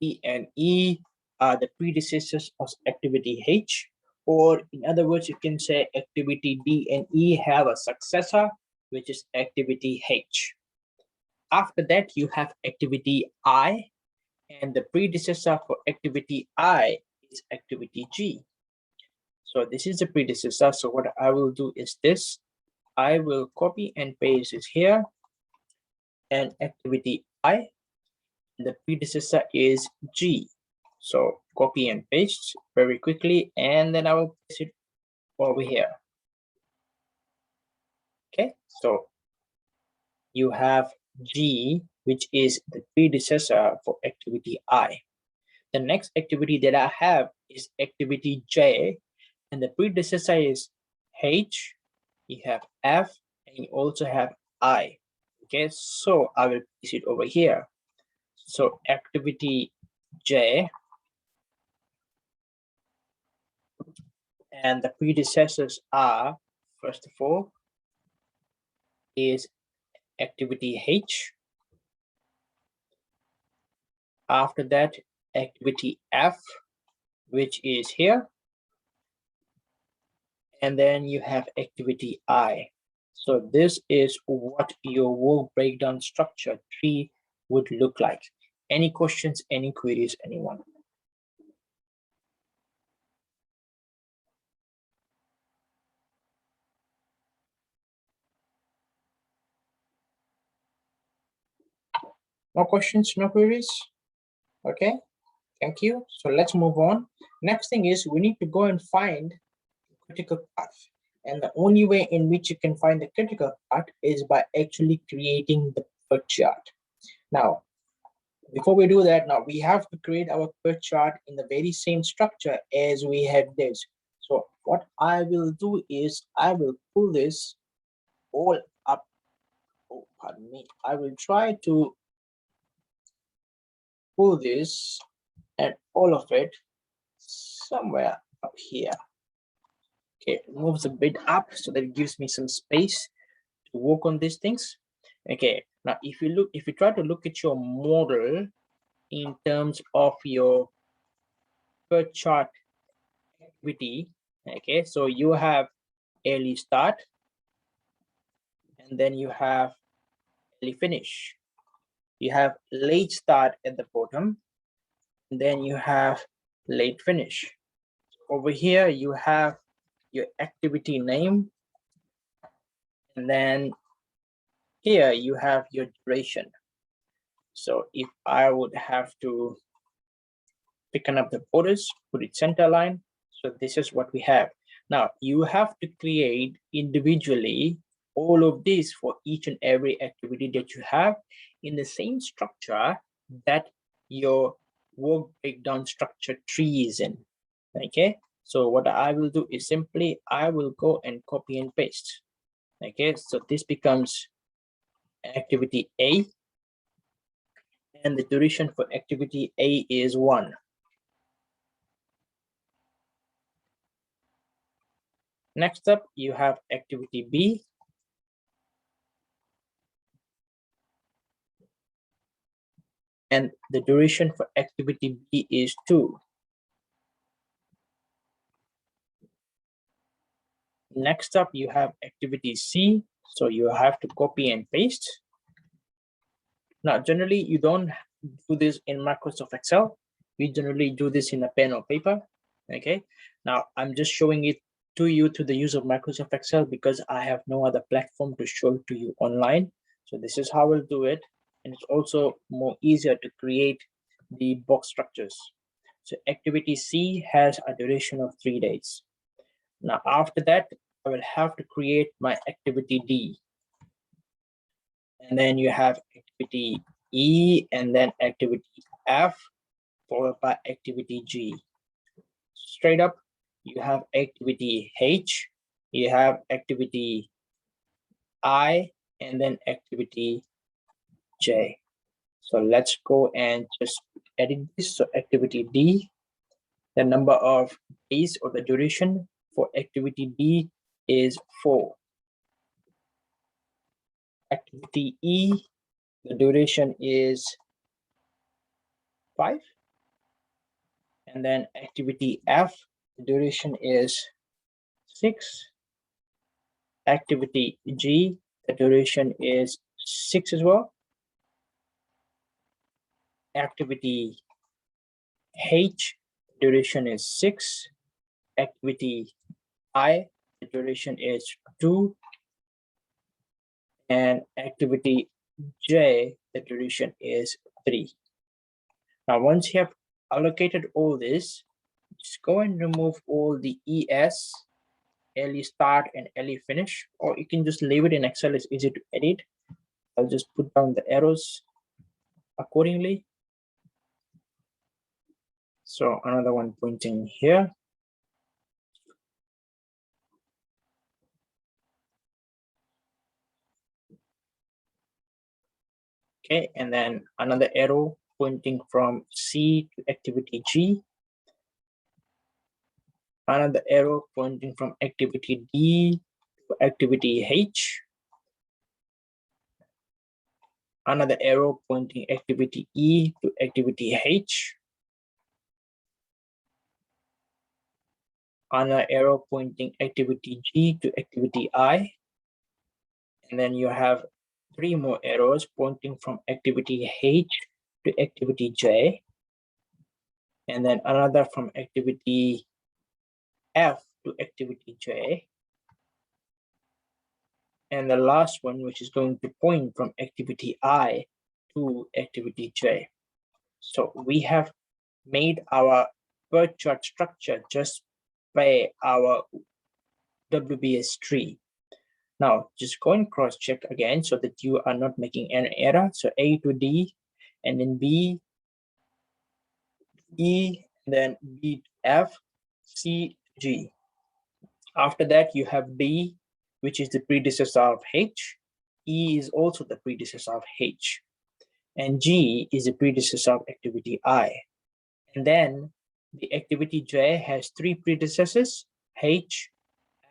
E and E are the predecessors of activity H, or in other words, you can say activity D and E have a successor, which is activity H. After that, you have activity I, and the predecessor for activity I is activity G. So this is the predecessor. So what I will do is this. I will copy and paste it here, and activity I, the predecessor is G. So copy and paste very quickly, and then I will paste it over here. Okay, so you have G, which is the predecessor for activity I. The next activity that I have is activity J, and the predecessor is H, you have F, and you also have I. Okay, so I will place it over here. So activity J, and the predecessors are, first of all, is activity H. After that, activity F, which is here. And then you have activity I. So this is what your work breakdown structure tree would look like. Any questions, any queries, anyone? No questions, no queries? Okay, thank you. So let's move on. Next thing is we need to go and find the critical path. And the only way in which you can find the critical path is by actually creating the PERT chart. Now, before we do that, now we have to create our PERT chart in the very same structure as we had this. So what I will do is I will pull this all up. Oh, pardon me. I will try to pull this and all of it somewhere up here. Okay, it moves a bit up so that it gives me some space to work on these things. Okay, now if you try to look at your model in terms of your per chart activity, okay, so you have early start, and then you have early finish. You have late start at the bottom, and then you have late finish. Over here, you have your activity name, and then here you have your duration. So if I would have to pick up the borders, put it center line, so this is what we have. Now you have to create individually all of this for each and every activity that you have in the same structure that your work breakdown structure tree is in. Okay, so what I will do is simply I will go and copy and paste. Okay, so this becomes activity A, and the duration for activity A is 1. Next up, you have activity B. And the duration for activity B is 2. Next up, you have activity C. So you have to copy and paste. Now, generally, you don't do this in Microsoft Excel. We generally do this in a pen or paper. Okay. Now, I'm just showing it to you through the use of Microsoft Excel because I have no other platform to show it to you online. So this is how we'll do it. And it's also more easier to create the box structures. So activity C has a duration of 3 days. Now, after that, I will have to create my activity D. And then you have activity E, and then activity F, followed by activity G. Straight up, you have activity H, you have activity I, and then activity J. So let's go and just edit this. So activity D, the number of days or the duration for activity D is 4. Activity E, the duration is 5. And then activity F, the duration is 6. Activity G, the duration is 6 as well. Activity H, duration is 6. Activity I, the duration is 2. And activity J, the duration is 3. Now, once you have allocated all this, just go and remove all the ES, early start and early finish, or you can just leave it in Excel. It's easy to edit. I'll just put down the arrows accordingly. So another one pointing here. Okay, and then another arrow pointing from C to activity G. Another arrow pointing from activity D to activity H. Another arrow pointing activity E to activity H. Another arrow pointing activity G to activity I. And then you have 3 more arrows pointing from activity H to activity J. And then another from activity F to activity J. And the last one, which is going to point from activity I to activity J. So we have made our per chart structure just by our WBS tree. Now, just go and cross check again so that you are not making an error. So A to D, and then B, E, then B to F, C, G. After that, you have B, which is the predecessor of H. E is also the predecessor of H. And G is the predecessor of activity I. And then The activity J has 3 predecessors, H,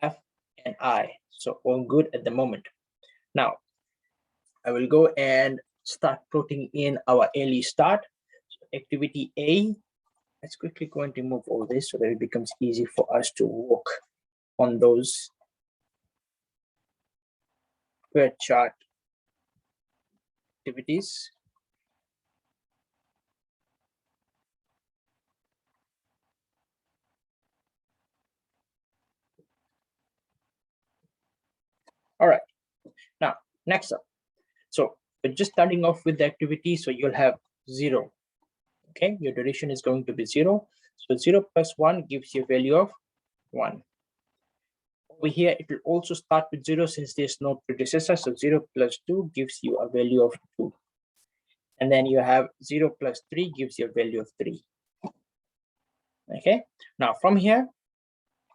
F, and I. So all good at the moment. Now, I will go and start putting in our early start. So activity A, let's quickly go and remove all this so that it becomes easy for us to work on those per chart activities. All right, now next up. So we're just starting off with the activity, so you'll have 0. Okay, your duration is going to be 0. So 0 plus 1 gives you a value of 1. Over here, it will also start with 0 since there's no predecessor. So 0 plus 2 gives you a value of 2. And then you have 0 plus 3 gives you a value of 3. Okay, now from here,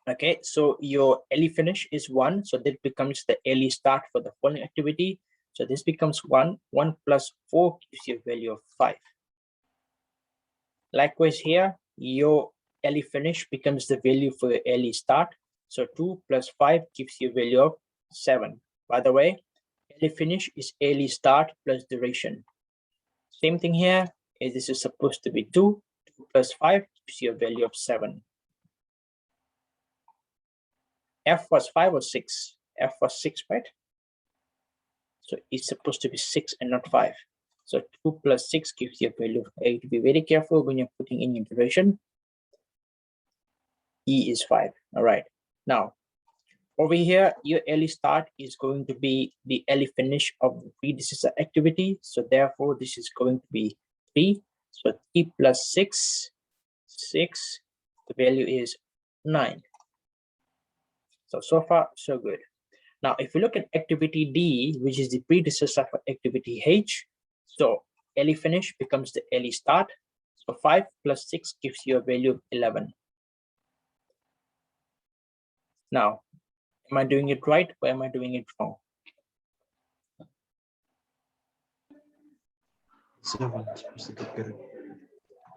okay, so your early finish is 1. So that becomes the early start for the following activity. So this becomes 1. 1 plus 4 gives you a value of 5. Likewise here, your early finish becomes the value for your early start. So 2 plus 5 gives you a value of 7. By the way, early finish is early start plus duration. Same thing here, is this is supposed to be 2. 2 plus 5 gives you a value of 7. F was 5 or 6? F was 6, right? So it's supposed to be 6 and not 5. So 2 plus 6 gives you a value of 8. Be very careful when you're putting in your duration. E is 5. All right. Now, over here, your early start is going to be the early finish of the predecessor activity. So therefore, this is going to be 3. So 3 plus 6, 6. The value is 9. So far, so good. Now, if you look at activity D, which is the predecessor for activity H, so early finish becomes the early start. So 5 plus 6 gives you a value of 11. Now, am I doing it right or am I doing it wrong? 7.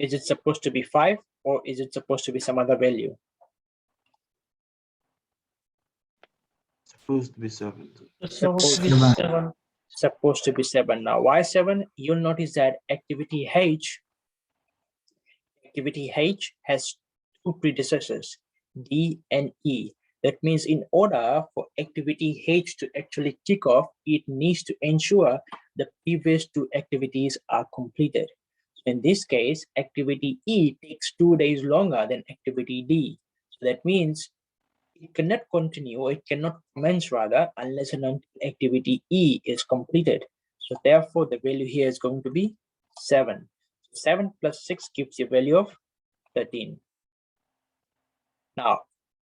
Is it supposed to be 5 or is it supposed to be some other value? Supposed to be 7. Supposed to be 7. Supposed to be 7. Now, why 7? You'll notice that activity H has 2 predecessors, D and E. That means in order for activity H to actually kick off, it needs to ensure the previous 2 activities are completed. So in this case, activity E takes 2 days longer than activity D. So that means it cannot continue, or it cannot commence rather, unless and until activity E is completed. So therefore, the value here is going to be 7. 7 plus 6 gives you a value of 13. Now,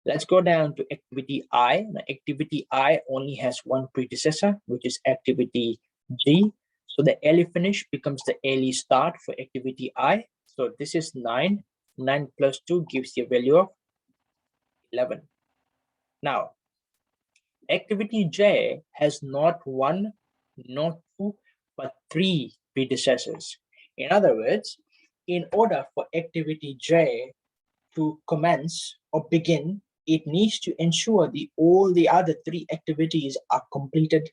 let's go down to activity I. Now, activity I only has one predecessor, which is activity G. So the early finish becomes the early start for activity I. So this is 9. 9 plus 2 gives you a value of 11. Now, activity J has not 1, not 2, but 3 predecessors. In other words, in order for activity J to commence or begin, it needs to ensure all the other 3 activities are completed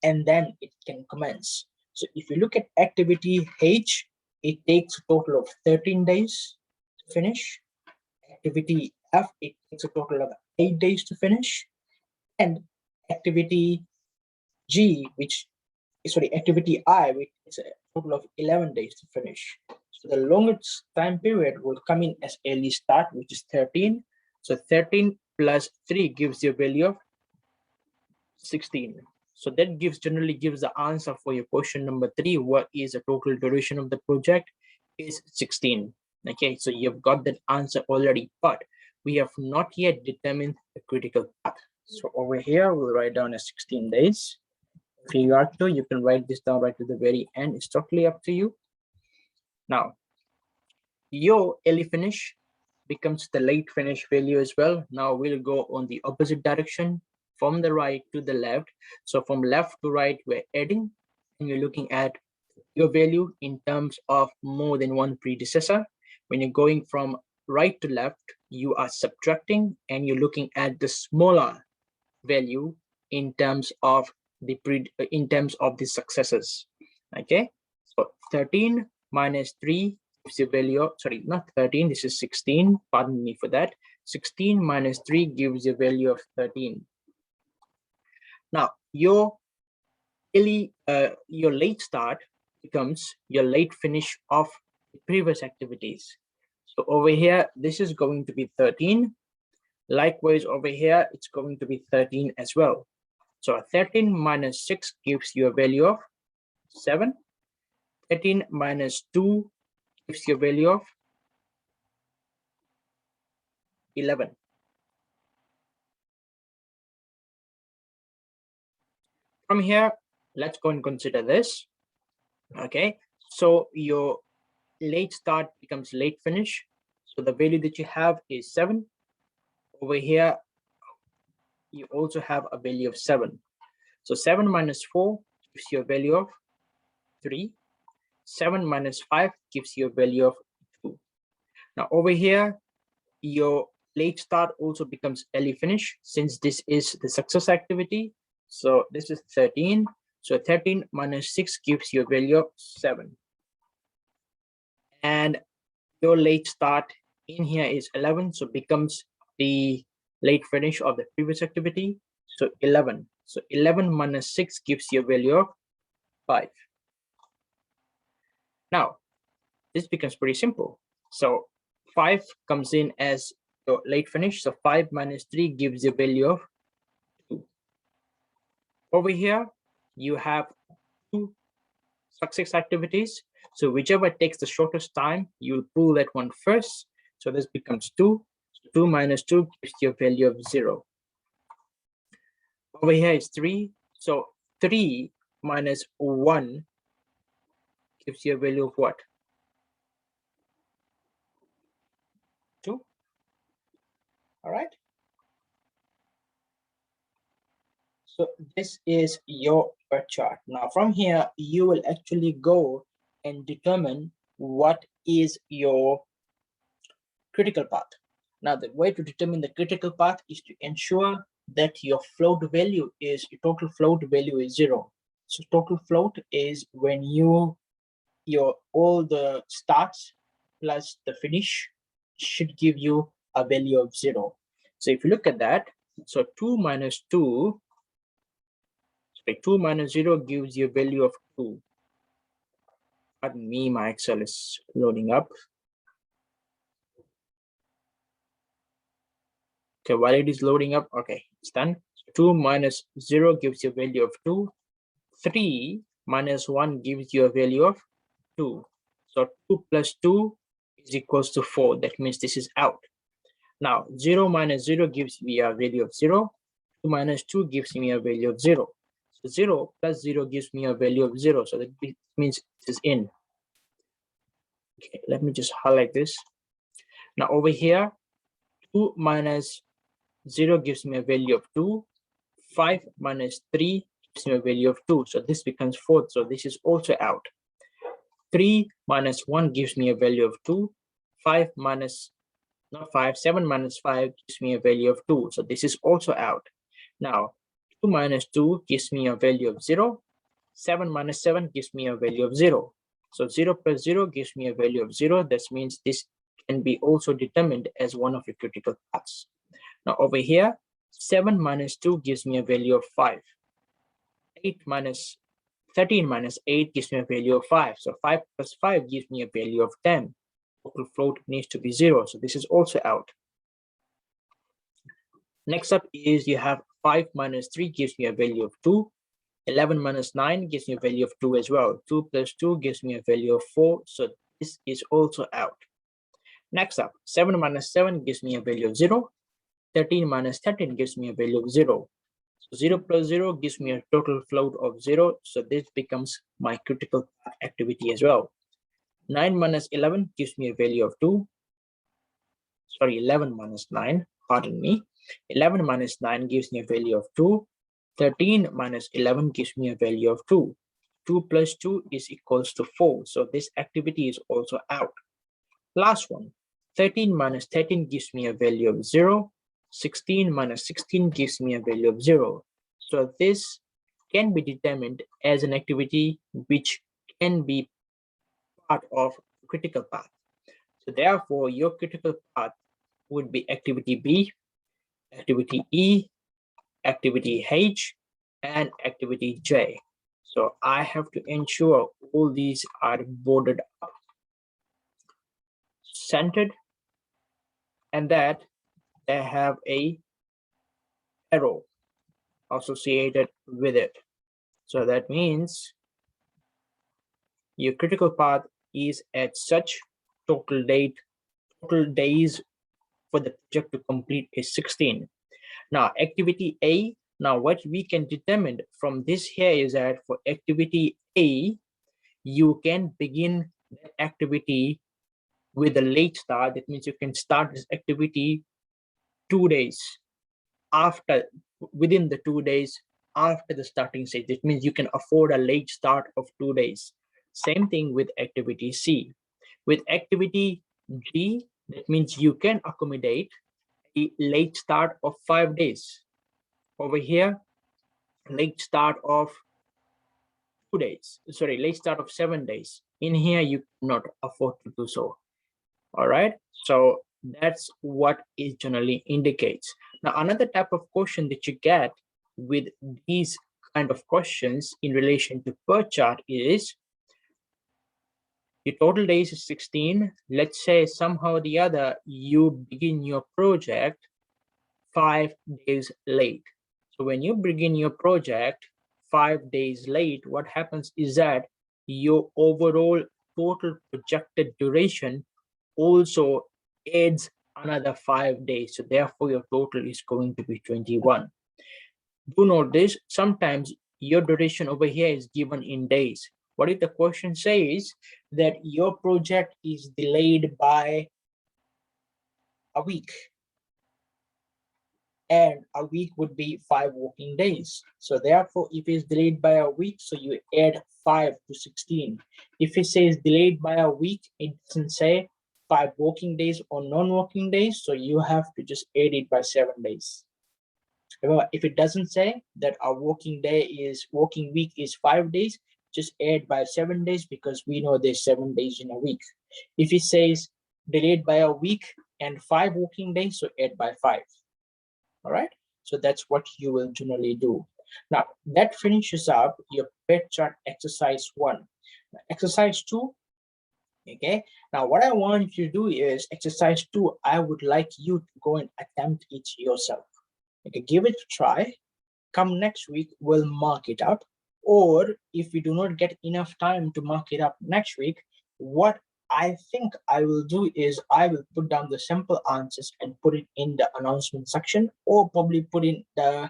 and then it can commence. So if you look at activity H, it takes a total of 13 days to finish. Activity F, it takes a total of 8 days to finish. And activity G, activity I, which is a total of 11 days to finish. So the longest time period will come in as early start, which is 13. So 13 plus 3 gives you a value of 16. So that generally gives the answer for your question number 3. What is the total duration of the project? Is 16. Okay, so you've got that answer already, but we have not yet determined the critical path. So over here, we'll write down as 16 days. If you are to, you can write this down right to the very end. It's totally up to you. Now, your early finish becomes the late finish value as well. Now we'll go on the opposite direction from the right to the left. So from left to right, we're adding, and you're looking at your value in terms of more than one predecessor. When you're going from right to left, you are subtracting and you're looking at the smaller value in terms of the successes. Okay, so 13 minus 3 gives you value of, sorry, not 13, this is 16, pardon me for that. 16 minus 3 gives you a value of 13. Now your late start becomes your late finish of the previous activities. So over here, this is going to be 13. Likewise, over here, it's going to be 13 as well. So 13 minus 6 gives you a value of 7. 13 minus 2 gives you a value of 11. From here, let's go and consider this. Okay, so your late start becomes late finish. So the value that you have is 7. Over here, you also have a value of 7. So 7 minus 4 gives you a value of 3. 7 minus 5 gives you a value of 2. Now over here, your late start also becomes early finish since this is the success activity. So this is 13. So 13 minus 6 gives you a value of 7. And your late start in here is 11. So becomes the late finish of the previous activity. So 11. So 11 minus 6 gives you a value of 5. Now, this becomes pretty simple. So 5 comes in as your late finish. So 5 minus 3 gives you a value of 2. Over here, you have 2 success activities. So whichever takes the shortest time, you pull that one first. So this becomes 2. So 2 minus 2 gives you a value of 0. Over here is 3. So 3 minus 1 gives you a value of what? 2. All right. So this is your chart. Now from here, you will actually go and determine what is your critical path. Now the way to determine the critical path is to ensure that your float value is, your total float value is 0. So total float is when your all the starts plus the finish should give you a value of 0. So if you look at that, so 2 minus 2, 2 minus 0 gives you a value of 2. Pardon me, my Excel is loading up. Okay, while it is loading up, okay, it's done. 2 minus 0 gives you a value of 2. 3 minus 1 gives you a value of 2. So 2 plus 2 is equals to 4. That means this is out. Now 0 minus 0 gives me a value of 0. 2 minus 2 gives me a value of 0. So 0 plus 0 gives me a value of 0. So that means this is in. Okay, let me just highlight this. Now over here, 2 minus 0 gives me a value of 2. 5 minus 3 gives me a value of 2. So this becomes 4. So this is also out. 3 minus 1 gives me a value of 2. 5 minus, not 5, 7 minus 5 gives me a value of 2. So this is also out. Now, 2 minus 2 gives me a value of 0. 7 minus 7 gives me a value of 0. So 0 plus 0 gives me a value of 0. That means this can be also determined as one of your critical paths. Now over here, 7 minus 2 gives me a value of 5. 13 minus 8 gives me a value of 5. So 5 plus 5 gives me a value of 10. Total float needs to be 0. So this is also out. Next up is you have 5 minus 3 gives me a value of 2. 11 minus 9 gives me a value of 2 as well. 2 plus 2 gives me a value of 4. So this is also out. Next up, 7 minus 7 gives me a value of 0. 13 minus 13 gives me a value of 0. So 0 plus 0 gives me a total float of 0. So this becomes my critical activity as well. 9 minus 11 gives me a value of 2. Sorry, 11 minus 9, pardon me. 11 minus 9 gives me a value of 2. 13 minus 11 gives me a value of 2. 2 plus 2 is equals to 4. So this activity is also out. Last one, 13 minus 13 gives me a value of 0. 16 minus 16 gives me a value of 0. So this can be determined as an activity which can be part of critical path. So therefore, your critical path would be activity B, activity E, activity H, and activity J. So I have to ensure all these are bordered up, centered, and that they have a arrow associated with it. So that means your critical path is at such total days for the project to complete is 16. Now activity A, now what we can determine from this here is that for activity A, you can begin the activity with a late start. That means you can start this activity 2 days after, within the 2 days after the starting stage. It means you can afford a late start of 2 days. Same thing with activity C. With activity G, that means you can accommodate a late start of 5 days. Over here, late start of 2 days, sorry, late start of 7 days. In here, you cannot afford to do so. All right, so that's what it generally indicates. Now, another type of question that you get with these kind of questions in relation to per chart is your total days is 16. Let's say somehow or the other you begin your project 5 days late. So when you begin your project 5 days late, what happens is that your overall total projected duration also adds another 5 days. So therefore your total is going to be 21. Do note this, sometimes your duration over here is given in days. What if the question says that your project is delayed by a week? And a week would be 5 working days. So therefore, if it's delayed by a week, so you add 5 to 16. If it says delayed by a week, it doesn't say 5 working days or non-working days, so you have to just add it by 7 days. Remember, if it doesn't say that a working week is 5 days, just add by 7 days, because we know there's 7 days in a week. If it says delayed by a week and 5 working days, so add by 5. All right, so that's what you will generally do. Now that finishes up your PET chart exercise 1. Exercise 2, okay, now what I want you to do is exercise 2. I would like you to go and attempt it yourself. Okay, give it a try. Come next week, we'll mark it up. Or if we do not get enough time to mark it up next week, what I think I will do is I will put down the simple answers and put it in the announcement section, or probably put in the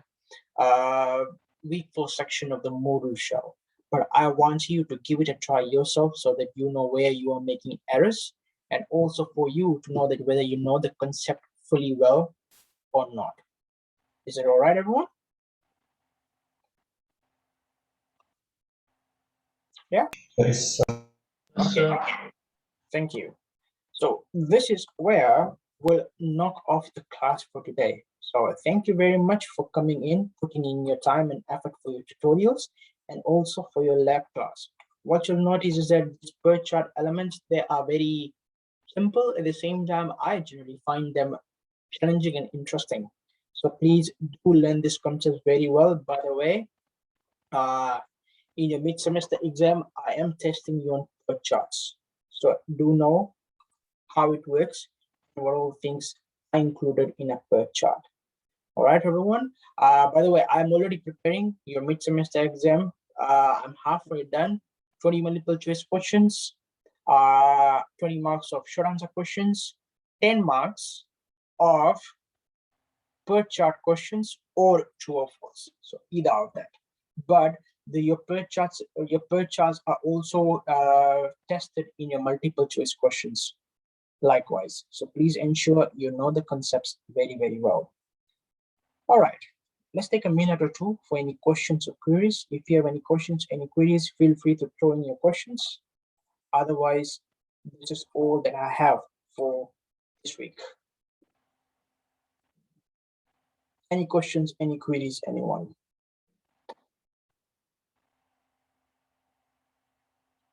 week 4 section of the module show. But I want you to give it a try yourself so that you know where you are making errors, and also for you to know that whether you know the concept fully well or not. Is it all right, everyone? Yeah. Yes. Okay. Thank you. So this is where we'll knock off the class for today. So thank you very much for coming in, putting in your time and effort for your tutorials, and also for your lab class. What you'll notice is that these per chart elements, they are very simple. At the same time, I generally find them challenging and interesting. So please do learn this concept very well. By the way, in your mid-semester exam, I am testing you on per charts. So do know how it works, and what all things are included in a per chart. All right, everyone. By the way, I'm already preparing your mid-semester exam. I'm halfway done. 20 multiple choice questions, 20 marks of short answer questions, 10 marks of per chart questions, or true or false. So either of that. But your per charts are also tested in your multiple choice questions likewise. So please ensure you know the concepts very, very well. All right, let's take a minute or two for any questions or queries. If you have any questions, any queries, feel free to throw in your questions. Otherwise, this is all that I have for this week. Any questions, any queries, anyone?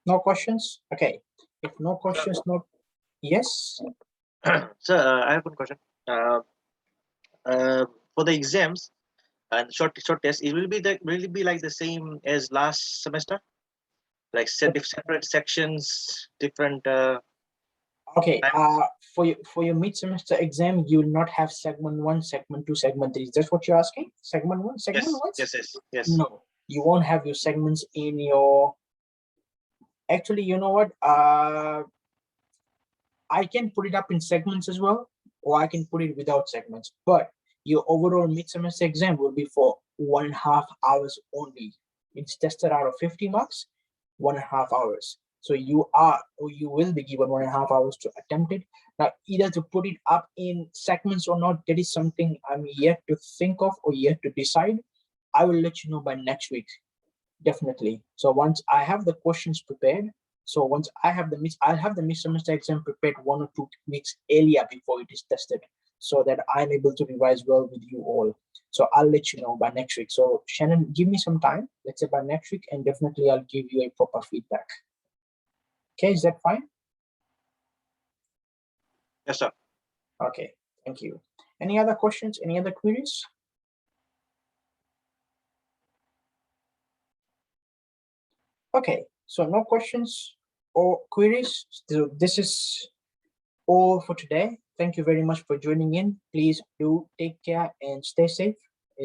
No questions? Okay. If no questions, no. Yes. So I have one question. For the exams and short test, it will be like the same as last semester, like separate sections, different. Okay. For your mid-semester exam, you will not have segment 1, segment 2, segment 3. Is that what you're asking? Segment 1, segment 1? Yes. No, you won't have your segments in your. Actually, you know what? I can put it up in segments as well, or I can put it without segments. But your overall mid-semester exam will be for 1.5 hours only. It's tested out of 50 marks, 1.5 hours. So you will be given 1.5 hours to attempt it. Now, either to put it up in segments or not, that is something I'm yet to think of or yet to decide. I will let you know by next week, definitely. So once I have the questions prepared, so once I'll have the mid-semester exam prepared 1 or 2 weeks earlier before it is tested, so that I'm able to revise well with you all. So I'll let you know by next week. So Shannon, give me some time, let's say by next week, and definitely I'll give you a proper feedback. Okay, is that fine? Yes, sir. Okay, thank you. Any other questions, any other queries? Okay, so no questions or queries. So this is all for today. Thank you very much for joining in. Please do take care and stay safe,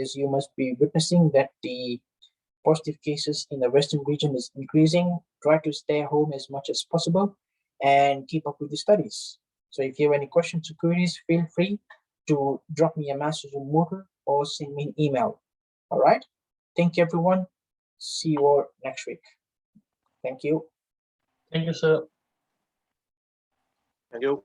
as you must be witnessing that the positive cases in the Western region is increasing. Try to stay home as much as possible and keep up with the studies. So if you have any questions or queries, feel free to drop me a message on Moodle or send me an email. All right. Thank you, everyone. See you all next week. Thank you. Thank you, sir. Thank you.